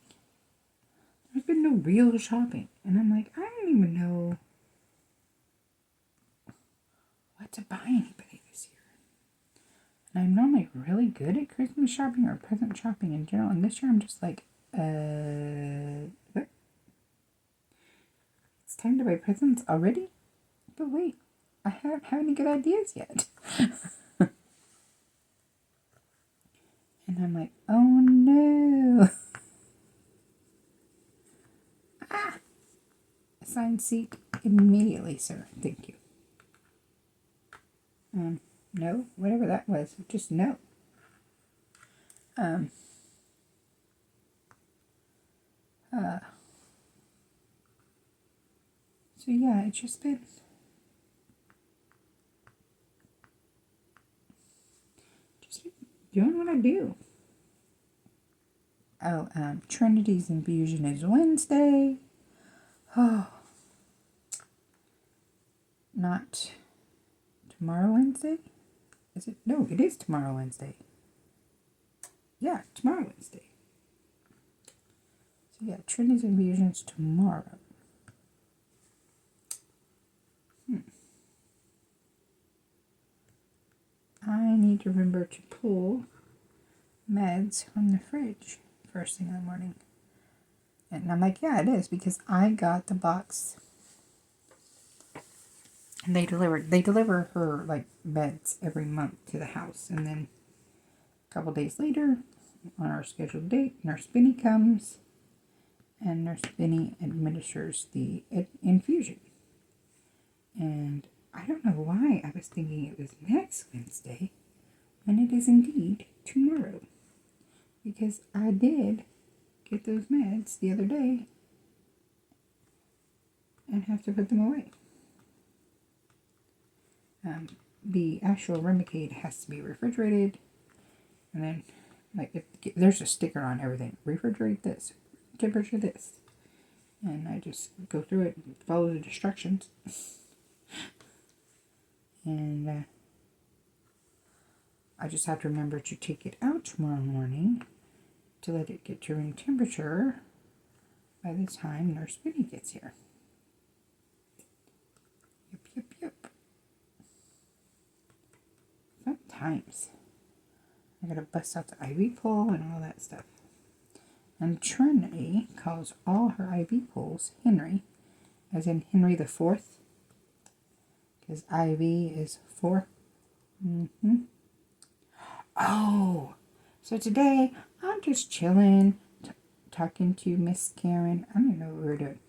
There's been no real shopping. And I'm like, I don't even know what to buy anybody this year. And I'm normally really good at Christmas shopping or present shopping in general. And this year I'm just like, what? It's time to buy presents already? But wait, I haven't had any good ideas yet. And I'm like, oh no. Assigned seat immediately, sir. Thank you. No, whatever that was, just no. So yeah, it's just been doing what I do. Oh, Trinity's infusion is Wednesday. Oh, not tomorrow Wednesday? Is it? No, it is tomorrow Wednesday. Yeah, tomorrow Wednesday. So yeah, Trinity's infusion's tomorrow. I need to remember to pull meds from the fridge first thing in the morning. And I'm like, yeah, it is, because I got the box. And they deliver her, like, meds every month to the house. And then a couple days later, on our scheduled date, Nurse Benny comes. And Nurse Benny administers the infusion. And I don't know why I was thinking it was next Wednesday, when it is indeed tomorrow. Because I did get those meds the other day and have to put them away. The actual Remicade has to be refrigerated, and then, like, there's a sticker on everything. Refrigerate this, temperature this. And I just go through it and follow the instructions. And I just have to remember to take it out tomorrow morning to let it get to room temperature by the time Nurse Benny gets here. Yep. Fun times. I gotta bust out the IV pole and all that stuff. And Trinity calls all her IV poles Henry, as in Henry the Fourth, because IV is 4. Oh, so today I'm just chilling, talking to Miss Karen. I don't know what we were doing.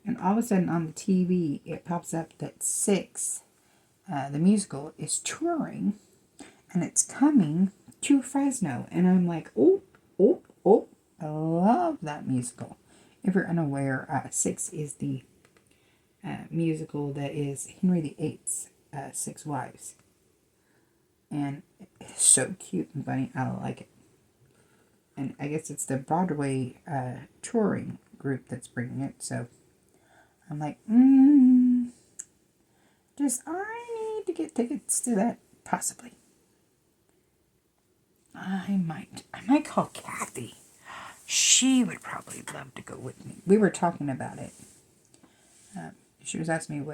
And all of a sudden on the TV, it pops up that Six, the musical, is touring, and it's coming to Fresno. And I'm like, oh, I love that musical. If you're unaware, Six is the musical that is Henry VIII's 6 Wives. And it's so cute and funny. I like it. And I guess it's the Broadway touring group that's bringing it. So I'm like, I need to get tickets to that, possibly. I might call Kathy. She would probably love to go with me. We were talking about it. She was asking me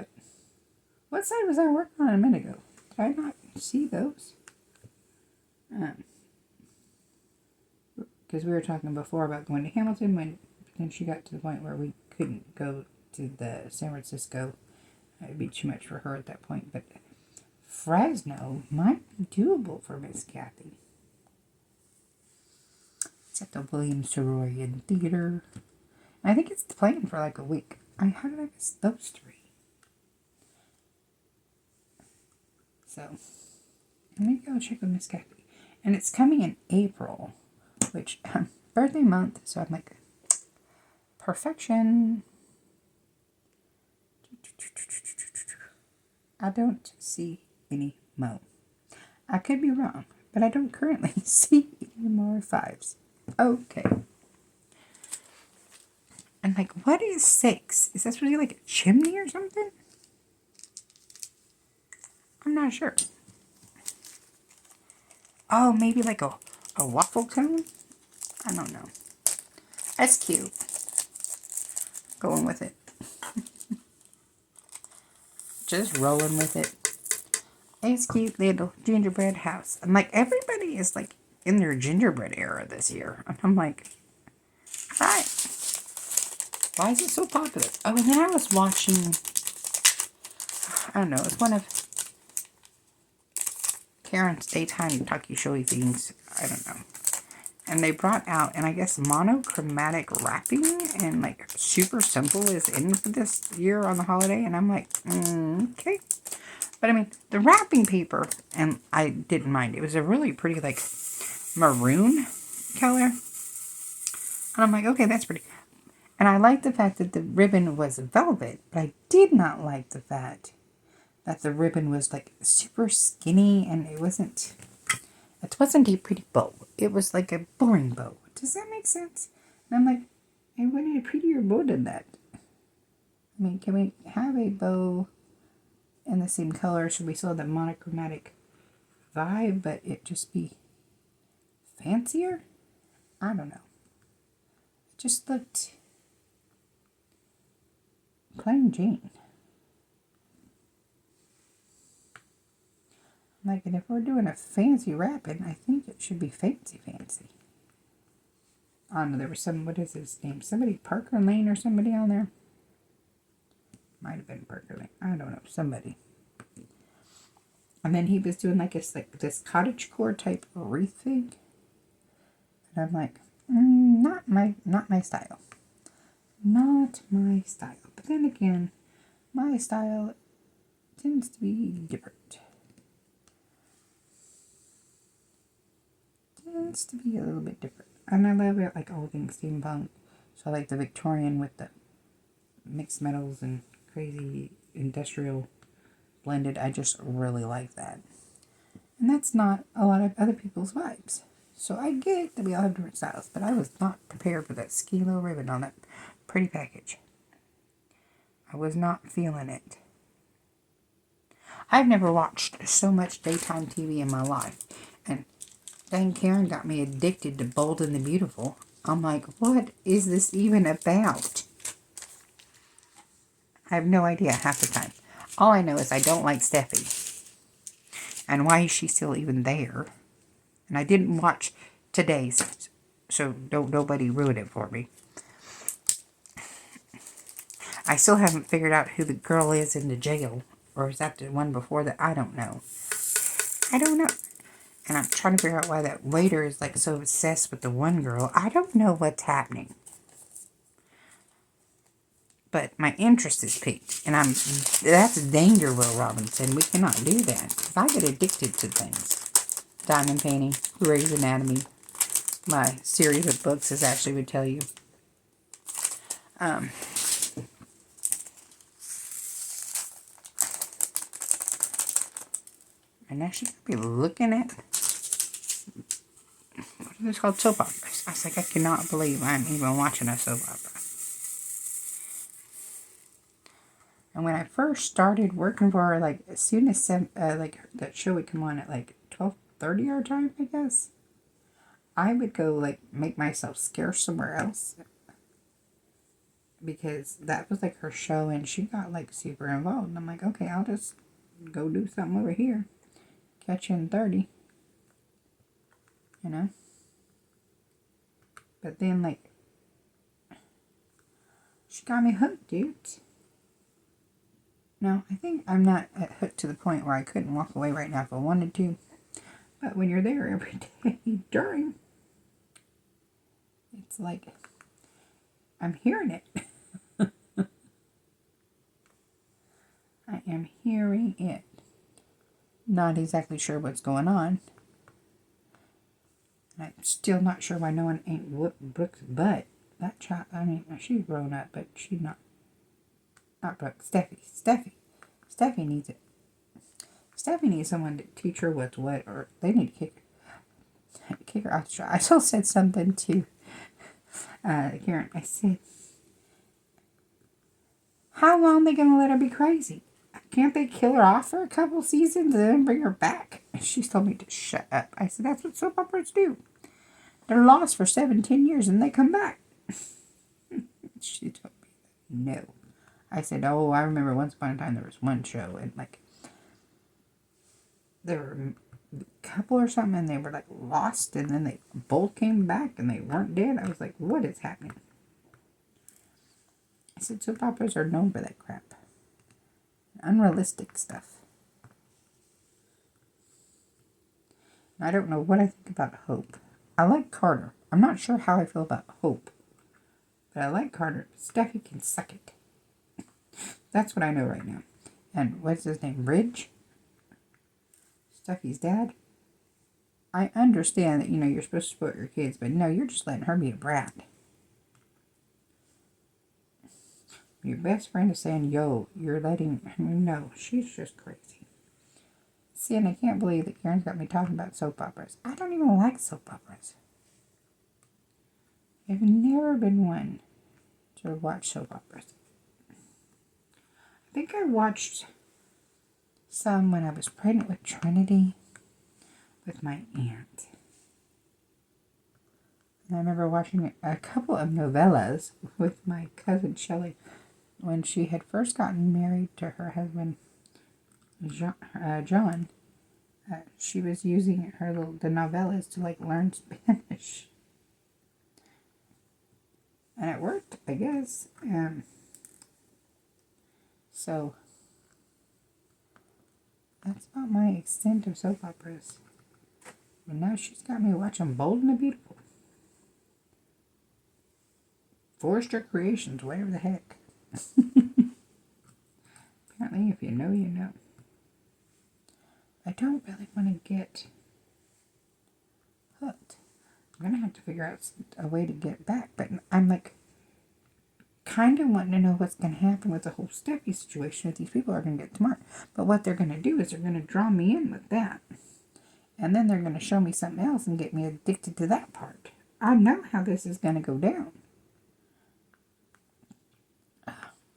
what side was I working on a minute ago? Did I not see those? Because we were talking before about going to Hamilton, when then she got to the point where we couldn't go to the San Francisco. It'd be too much for her at that point. But Fresno might be doable for Miss Kathy. It's at the William Soroyan Theater. And I think it's playing for like a week. How did I miss those 3? So, let me go check with Miss Kathy. And it's coming in April, which, birthday month, so I'm like, perfection. I don't see any mo. I could be wrong, but I don't currently see any more 5s. Okay. And like, what is 6? Is that really like a chimney or something? I'm not sure. Oh, maybe like a waffle cone? I don't know. That's cute. Going with it. Just rolling with it. It's cute little gingerbread house. I'm like, everybody is like in their gingerbread era this year. And I'm like, all right. Why is it so popular? Oh, and then I was watching, I don't know, it's one of Karen's daytime talkie showy things. I don't know. And they brought out, and I guess monochromatic wrapping and like super simple is in for this year on the holiday. And I'm like, okay. But I mean, the wrapping paper, and I didn't mind. It was a really pretty like maroon color. And I'm like, okay, that's pretty. And I like the fact that the ribbon was velvet, but I did not like the fact that the ribbon was like super skinny, and it wasn't a pretty bow. It was like a boring bow. Does that make sense? And I'm like, I wanted a prettier bow than that. I mean, can we have a bow in the same color? Should we still have the monochromatic vibe, but it just be fancier? I don't know. It just looked plain Jane. Like, and if we're doing a fancy wrapping, I think it should be fancy. I don't know, there was some, what is his name? Somebody, Parker Lane or somebody on there? Might have been Parker Lane. I don't know, somebody. And then he was doing like this cottage core type wreath thing. And I'm like, not my style. Not my style. But then again, my style tends to be different. Tends to be a little bit different. And I love it, like all things steampunk. So I like the Victorian with the mixed metals and crazy industrial blended. I just really like that. And that's not a lot of other people's vibes. So I get that we all have different styles, but I was not prepared for that skilo ribbon on that pretty package. I was not feeling it. I've never watched so much daytime TV in my life. And dang, Karen got me addicted to Bold and the Beautiful. I'm like, what is this even about? I have no idea half the time. All I know is I don't like Steffi. And why is she still even there? And I didn't watch today's, so don't nobody ruin it for me. I still haven't figured out who the girl is in the jail. Or is that the one before that? I don't know. I don't know. And I'm trying to figure out why that waiter is like so obsessed with the one girl. I don't know what's happening. But my interest is piqued. And that's danger, Will Robinson. We cannot do that. If I get addicted to things. Diamond painting, Grey's Anatomy, my series of books, as Ashley would tell you. And now she's going to be looking at, what is this called? Soap operas. I was like, I cannot believe I'm even watching a soap opera. And when I first started working for her, like, as soon as, like, that show would come on at, like, 12:30 our time, I guess, I would go, like, make myself scarce somewhere else. Because that was, like, her show, and she got, like, super involved. And I'm like, okay, I'll just go do something over here. Catch you in 30. You know? But then, like, she got me hooked, dude. No, I think I'm not hooked to the point where I couldn't walk away right now if I wanted to. But when you're there every day during, it's like, I'm hearing it. I am hearing it. Not exactly sure what's going on. And I'm still not sure why no one ain't whooped Brooke's butt. That child, I mean, she's grown up, but she's not Brooke. Steffi needs it. Steffi needs someone to teach her what's what, or they need to kick her out the show. I still said something to Karen. I said, how long are they going to let her be crazy? Can't they kill her off for a couple seasons and then bring her back? And she told me to shut up. I said, that's what soap operas do. They're lost for 7-10 years and they come back. She told me, no. I said, oh, I remember once upon a time there was one show and like, there were a couple or something and they were like lost and then they both came back and they weren't dead. I was like, what is happening? I said, soap operas are known for that crap. Unrealistic stuff. I don't know what I think about Hope. I like Carter. I'm not sure how I feel about Hope. But I like Carter. Steffi can suck it. That's what I know right now. And what's his name? Ridge? Steffi's dad? I understand that, you're supposed to support your kids, but no, you're just letting her be a brat. Your best friend is saying, yo, you're letting... No, she's just crazy. See, and I can't believe that Karen's got me talking about soap operas. I don't even like soap operas. I've never been one to watch soap operas. I think I watched some when I was pregnant with Trinity with my aunt. And I remember watching a couple of novellas with my cousin Shelley when she had first gotten married to her husband, John. she was using the novellas to like learn Spanish. And it worked, I guess. So that's about my extent of soap operas. But now she's got me watching Bold and the Beautiful. Forrester Creations, whatever the heck. Apparently, if you know, you know. I don't really want to get hooked. I'm going to have to figure out a way to get back. But I'm like, kind of wanting to know what's going to happen with the whole Steffi situation. If these people are going to get smart. But what they're going to do is they're going to draw me in with that. And then they're going to show me something else and get me addicted to that part. I know how this is going to go down.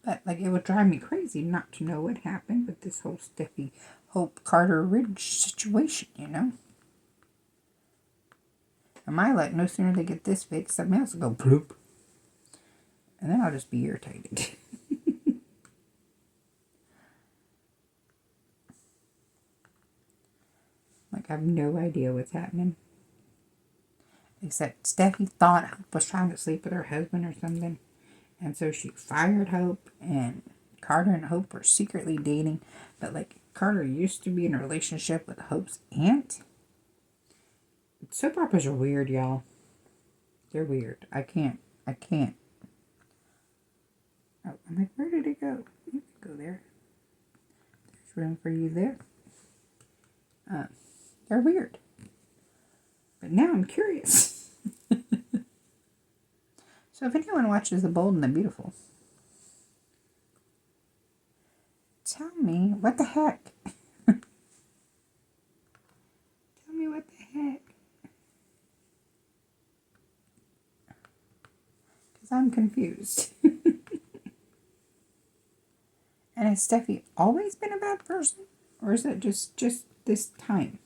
But, like, it would drive me crazy not to know what happened with this whole Steffi Hope Carter Ridge situation, you know? And my luck, no sooner they get this fixed, something else will go bloop. And then I'll just be irritated. Like, I have no idea what's happening. Except Steffi thought Hope was trying to sleep with her husband or something. And so she fired Hope, and Carter and Hope were secretly dating. But, like, Carter used to be in a relationship with Hope's aunt. Soap operas are weird, y'all. They're weird. I can't. Oh, I'm like, where did it go? You can go there. There's room for you there. They're weird. But now I'm curious. So if anyone watches The Bold and the Beautiful, tell me what the heck. Tell me what the heck. Because I'm confused. And has Steffi always been a bad person? Or is it just this time?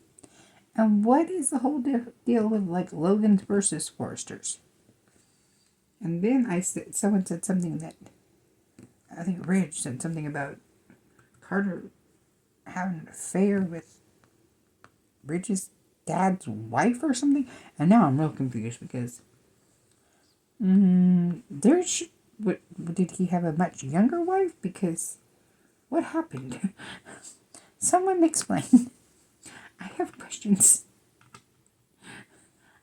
And what is the whole deal with, like, Logan's versus Forrester's? And then someone said something that, I think Ridge said something about Carter having an affair with Ridge's dad's wife or something. And now I'm real confused because did he have a much younger wife? Because what happened? Someone explain. I have questions.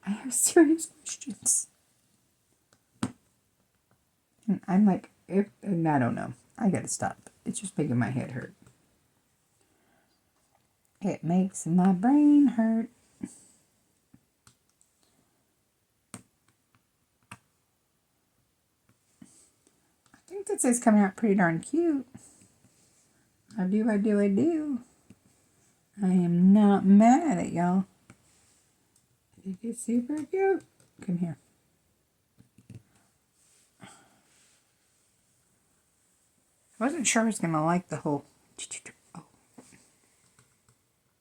I have serious questions. And I'm like, and I don't know. I gotta stop. It's just making my head hurt. It makes my brain hurt. I think this is coming out pretty darn cute. I do. I am not mad at it, y'all. It is super cute. Come here. I wasn't sure I was going to like the whole,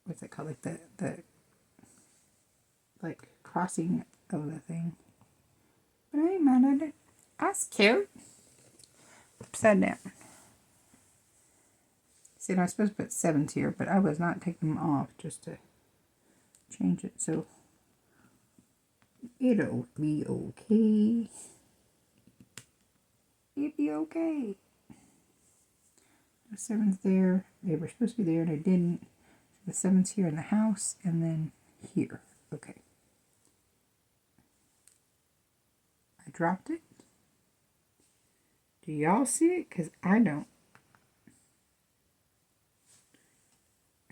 what's it called, like the like crossing of the thing. But I ain't mad at it. That's cute. Upside down. See, I was supposed to put 7s here, but I was not taking them off just to change it. So it'll be okay. It'll be okay. The 7's there. They were supposed to be there and I didn't. The 7's here in the house and then here. Okay. I dropped it. Do y'all see it? Because I don't.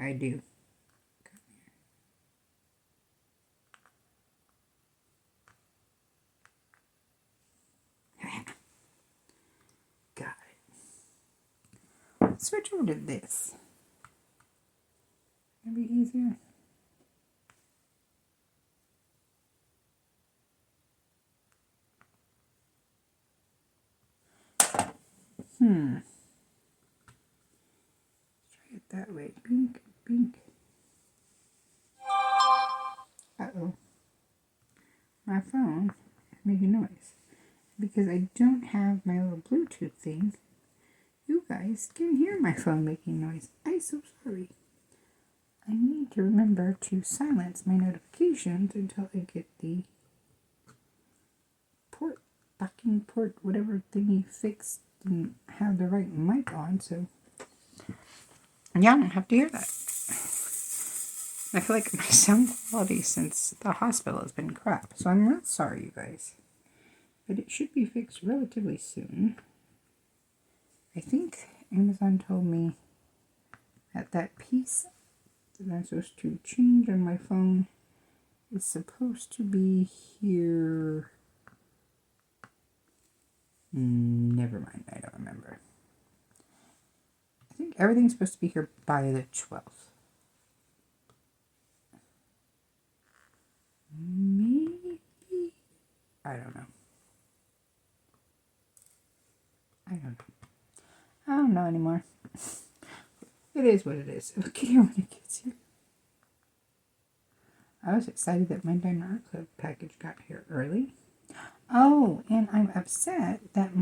I do. Got it. Let's switch over to this. That'd be easier. Try it that way. Pink, pink. Uh-oh. My phone is making noise. Because I don't have my little Bluetooth thing, you guys can hear my phone making noise. I'm so sorry. I need to remember to silence my notifications until I get the docking port, whatever thingy fixed and have the right mic on, so y'all don't have to hear that. I feel like my sound quality since the hospital has been crap, so I'm real sorry, you guys. But it should be fixed relatively soon. I think Amazon told me that that piece that I'm supposed to change on my phone is supposed to be here. Never mind, I don't remember. I think everything's supposed to be here by the 12th. Maybe? I don't know. I don't know anymore. It is what it is. It'll get here when it gets here. I was excited that my Diamond Art Club package got here early. Oh, and I'm upset that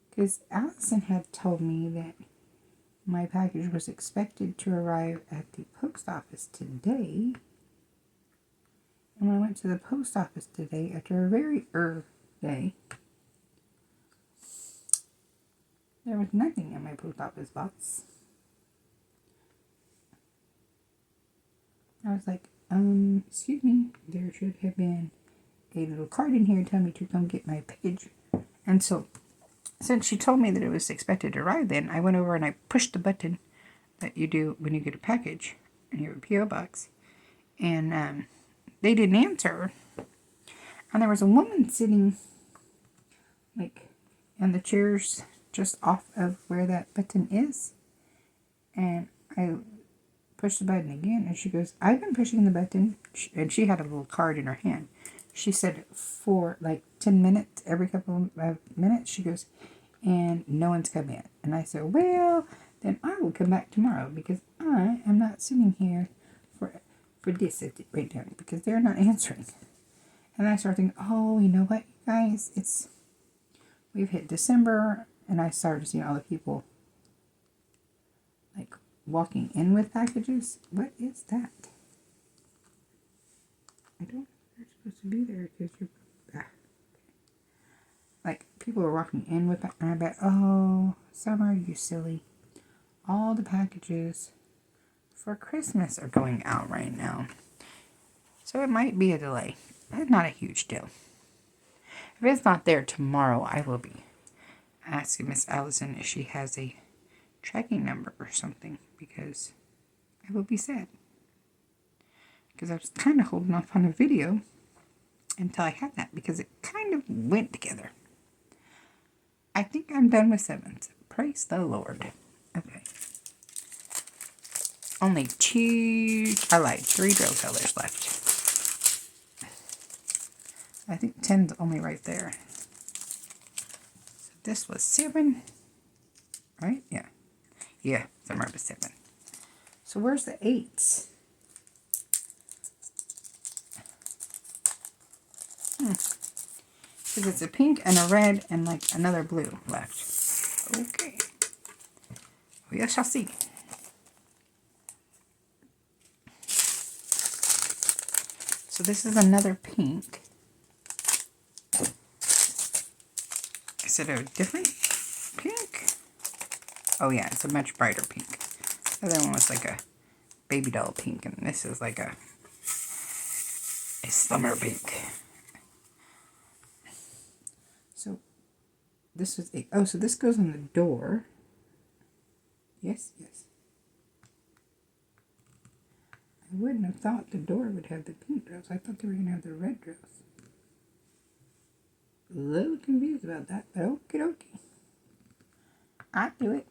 because Allison had told me that my package was expected to arrive at the post office today. And when I went to the post office today, after a very day, there was nothing in my post office box. I was like, excuse me, there should have been a little card in here telling me to come get my package. And so, since she told me that it was expected to arrive then, I went over and I pushed the button that you do when you get a package in your P.O. box. And they didn't answer. And there was a woman sitting, like, in the chairs just off of where that button is. And I pushed the button again, and she goes, I've been pushing the button. And she had a little card in her hand. She said for like 10 minutes, every couple of minutes, she goes, and no one's come in. And I said, well, then I will come back tomorrow because I am not sitting here for this right now because they're not answering. And I started thinking, oh, you know what, guys, we've hit December, and I started seeing all the people like walking in with packages. What is that? I don't. You're supposed to be there because you're. Like, people are walking in with, and I bet, oh, Summer, you silly. All the packages for Christmas are going out right now. So it might be a delay. It's not a huge deal. If it's not there tomorrow, I will be asking Miss Allison if she has a tracking number or something, because I will be sad. Because I was kind of holding off on a video until I had that, because it kind of went together. I think I'm done with 7s. Praise the Lord. Okay. Only 3 drill colors left. I think 10's only right there. So this was 7. Right? Yeah. Yeah, somewhere was 7. So where's the 8s? Because it's a pink and a red and like another blue left. Okay. We shall see. So this is another pink. Is it a different pink? Oh yeah, it's a much brighter pink. The other one was like a baby doll pink, and this is like a summer pink. So this was so this goes on the door. Yes. I wouldn't have thought the door would have the pink drills. I thought they were going to have the red drills. A little confused about that, but okie dokie. I'll do it.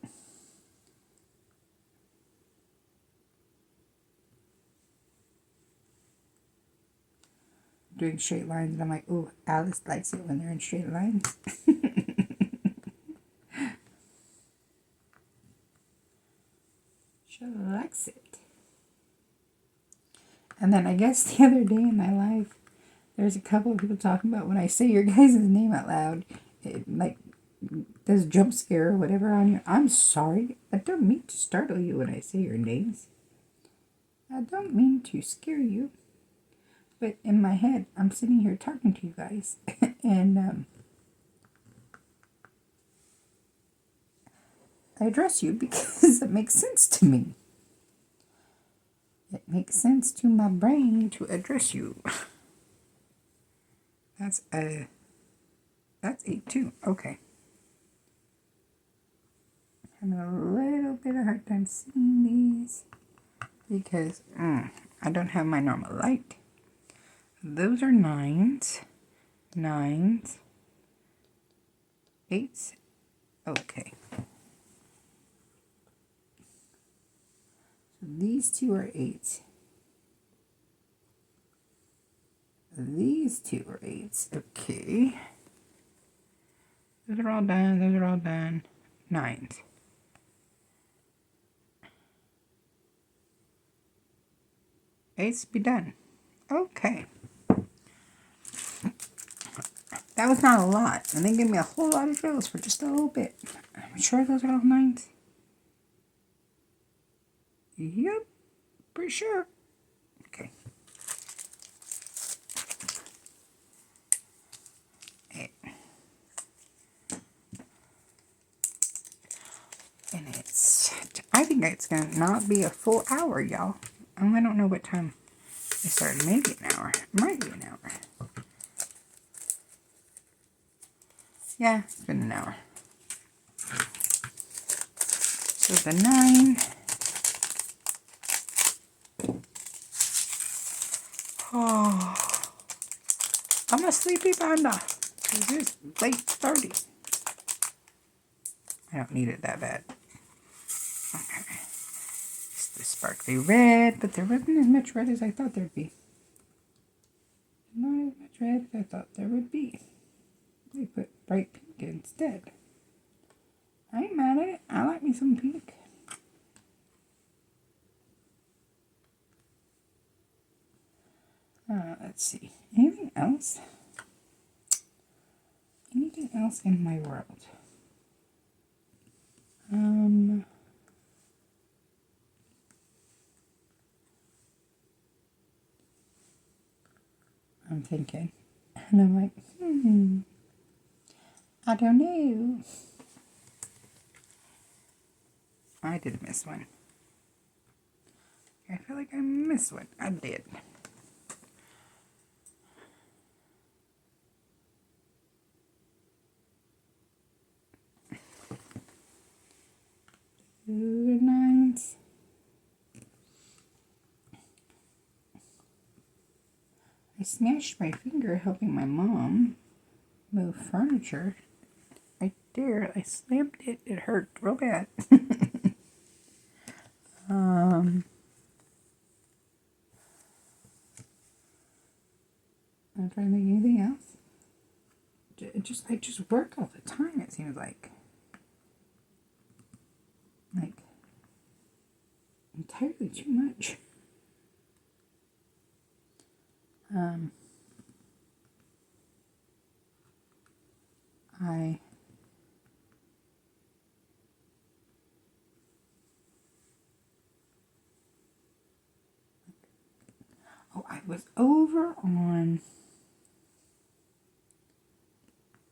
Doing straight lines, and I'm like, oh, Alice likes it when they're in straight lines. She likes it. And then I guess the other day in my life, there's a couple of people talking about when I say your guys' name out loud, it like does jump scare or whatever on you. I'm sorry. I don't mean to startle you when I say your names. I don't mean to scare you, but in my head, I'm sitting here talking to you guys, and I address you because it makes sense to me. It makes sense to my brain to address you. That's 8 too. Okay. Having a little bit of hard time seeing these because I don't have my normal light. Those are 9s, 9s, 8s. Okay. So these two are 8s. These two are 8s. Okay. Those are all done. Those are all done. 9s. 8s be done. Okay. That was not a lot. And they gave me a whole lot of drills for just a little bit. I'm sure those are all 9s. Yep. Pretty sure. Okay. And I think it's going to not be a full hour, y'all. I don't know what time it started. Maybe an hour. It might be an hour. Yeah, it's been an hour. So the 9. Oh, I'm a sleepy panda. It is late 30. I don't need it that bad. Okay. It's the sparkly red, but there wasn't as much red as I thought there'd be. Not as much red as I thought there would be. They put bright pink instead. I ain't mad at it. I like me some pink. Let's see. Anything else? Anything else in my world? I'm thinking. And I'm like, I don't know. I did miss one. I feel like I missed one. I did. Those are 9s. I smashed my finger helping my mom move furniture. Right there. I slammed it. It hurt real bad. I'm trying to think of anything else. I just work all the time, it seems like. Like, entirely too much. I was over on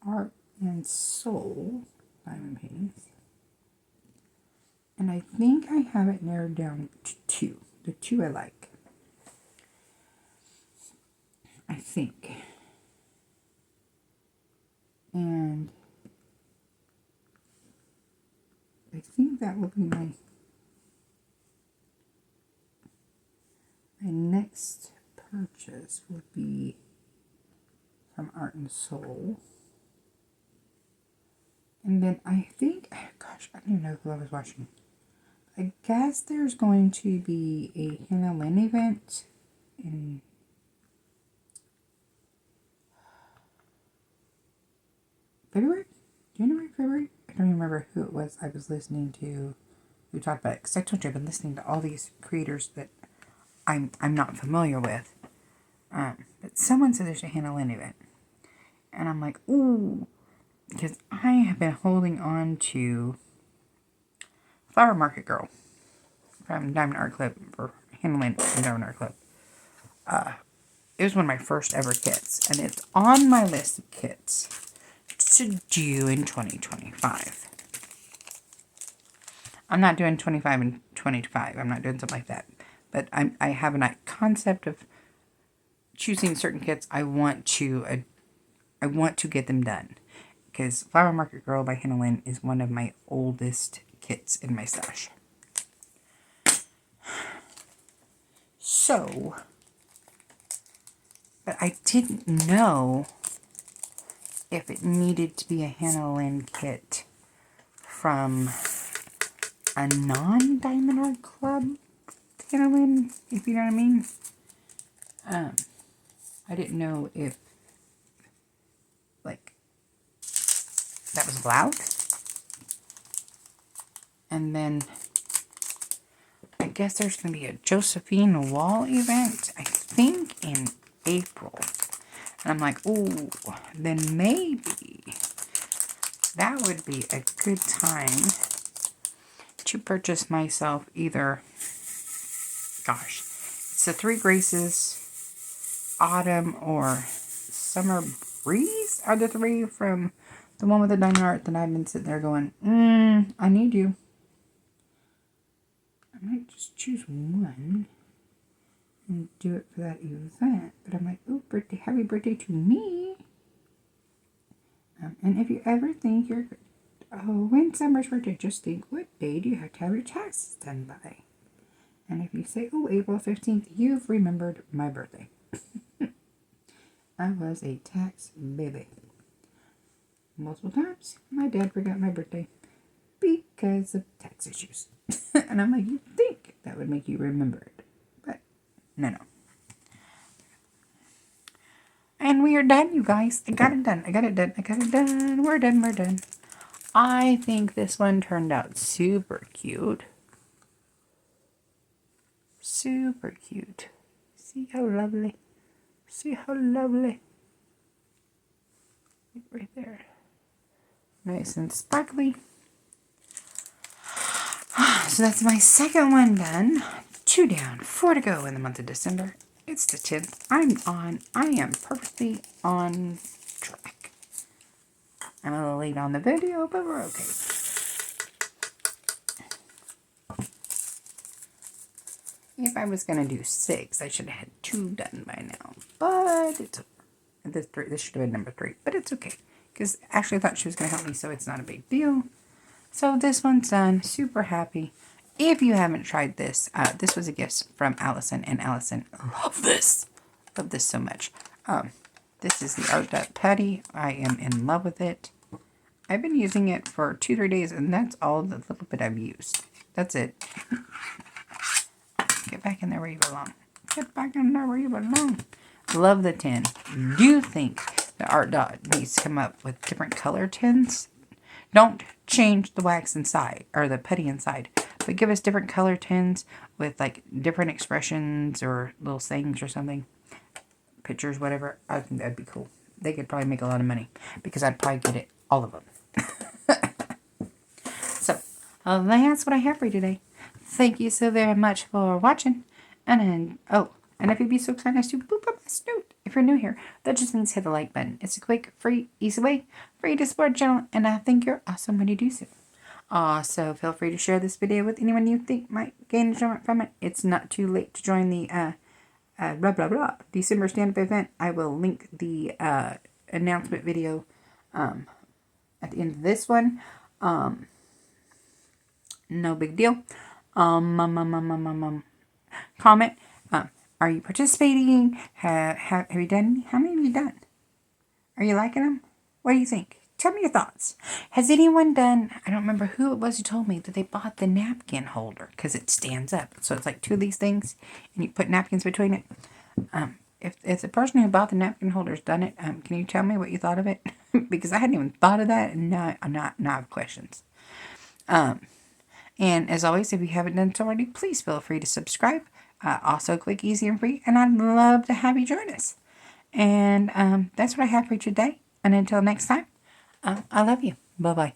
Art and Soul diamond paintings, and I think I have it narrowed down to 2. The 2 I like. I think. And I think that will be my next purchase would be from Art and Soul. And then I think, gosh, I don't even know who I was watching. I guess there's going to be a Hannah Lynn event in February? January, February? I don't remember who it was I was listening to who talked about it. Because I told you I've been listening to all these creators that I'm not familiar with. But someone said there's a Hannah Lynn event. And I'm like, ooh. Because I have been holding on to Flower Market Girl from Diamond Art Club for Hannah Lynn Donor Club. It was one of my first ever kits, and it's on my list of kits to do in 2025. I'm not doing 25 and 25. I'm not doing something like that. But I have a concept of choosing certain kits. I want to get them done. Because Flower Market Girl by Hannah Lynn is one of my oldest kits in my stash. So, but I didn't know if it needed to be a Hannah Lynn kit from a non-Diamond Art Club Hannah Lynn, if you know what I mean. I didn't know if, like, that was allowed. And then I guess there's going to be a Josephine Wall event, I think in April. And I'm like, ooh, then maybe that would be a good time to purchase myself either, gosh, it's the Three Graces, Autumn, or Summer Breeze are the three from the one with the diamond art that I've been sitting there going, I need you. I might just choose one and do it for that event. But I'm like, oh, birthday, happy birthday to me. And if you ever think you're, when Summer's birthday, just think, what day do you have to have your taxes done by? And if you say, oh, April 15th, you've remembered my birthday. I was a tax baby. Multiple times, my dad forgot my birthday because of tax issues. And I'm like, you'd think that would make you remember it. But, no. And we are done, you guys. I got it done. We're done. I think this one turned out super cute. Super cute. See how lovely. Right there. Nice and sparkly. So that's my second one done. 2 down, 4 to go in the month of December. It's the 10th. I am perfectly on track. I'm a little late on the video, but we're okay. If I was going to do 6, I should have had 2 done by now. But it's okay. This should have been number 3. But it's okay. Because Ashley thought she was going to help me, so it's not a big deal. So this one's done. Super happy. If you haven't tried this, this was a gift from Allison. And Allison, love this. Love this so much. This is the Art Dot Putty. I am in love with it. I've been using it for 2-3 days, and that's all the little bit I've used. That's it. Get back in there where you belong. Get back in there where you belong. Love the tin. Do you think the Art Dot needs to come up with different color tins? Don't change the wax inside, or the putty inside, but give us different color tins with like different expressions or little sayings or something. Pictures, whatever. I think that'd be cool. They could probably make a lot of money because I'd probably get it, all of them. So, that's what I have for you today. Thank you so very much for watching. And if you'd be so kind as to boop up my snoot. If you're new here, that just means hit the like button. It's a quick, free, easy way for you to support the channel, and I think you're awesome when you do so. So feel free to share this video with anyone you think might gain enjoyment from it. It's not too late to join the December stand-up event. I will link the announcement video at the end of this one. No big deal. Comment. Are you participating? Have you done? How many have you done? Are you liking them? What do you think? Tell me your thoughts. Has anyone done, I don't remember who it was who told me that they bought the napkin holder because it stands up. So it's like 2 of these things and you put napkins between it. If the person who bought the napkin holder has done it, can you tell me what you thought of it? Because I hadn't even thought of that, and now I have questions. And as always, if you haven't done so already, please feel free to subscribe. Also, quick, easy, and free. And I'd love to have you join us. And that's what I have for you today. And until next time, I love you. Bye-bye.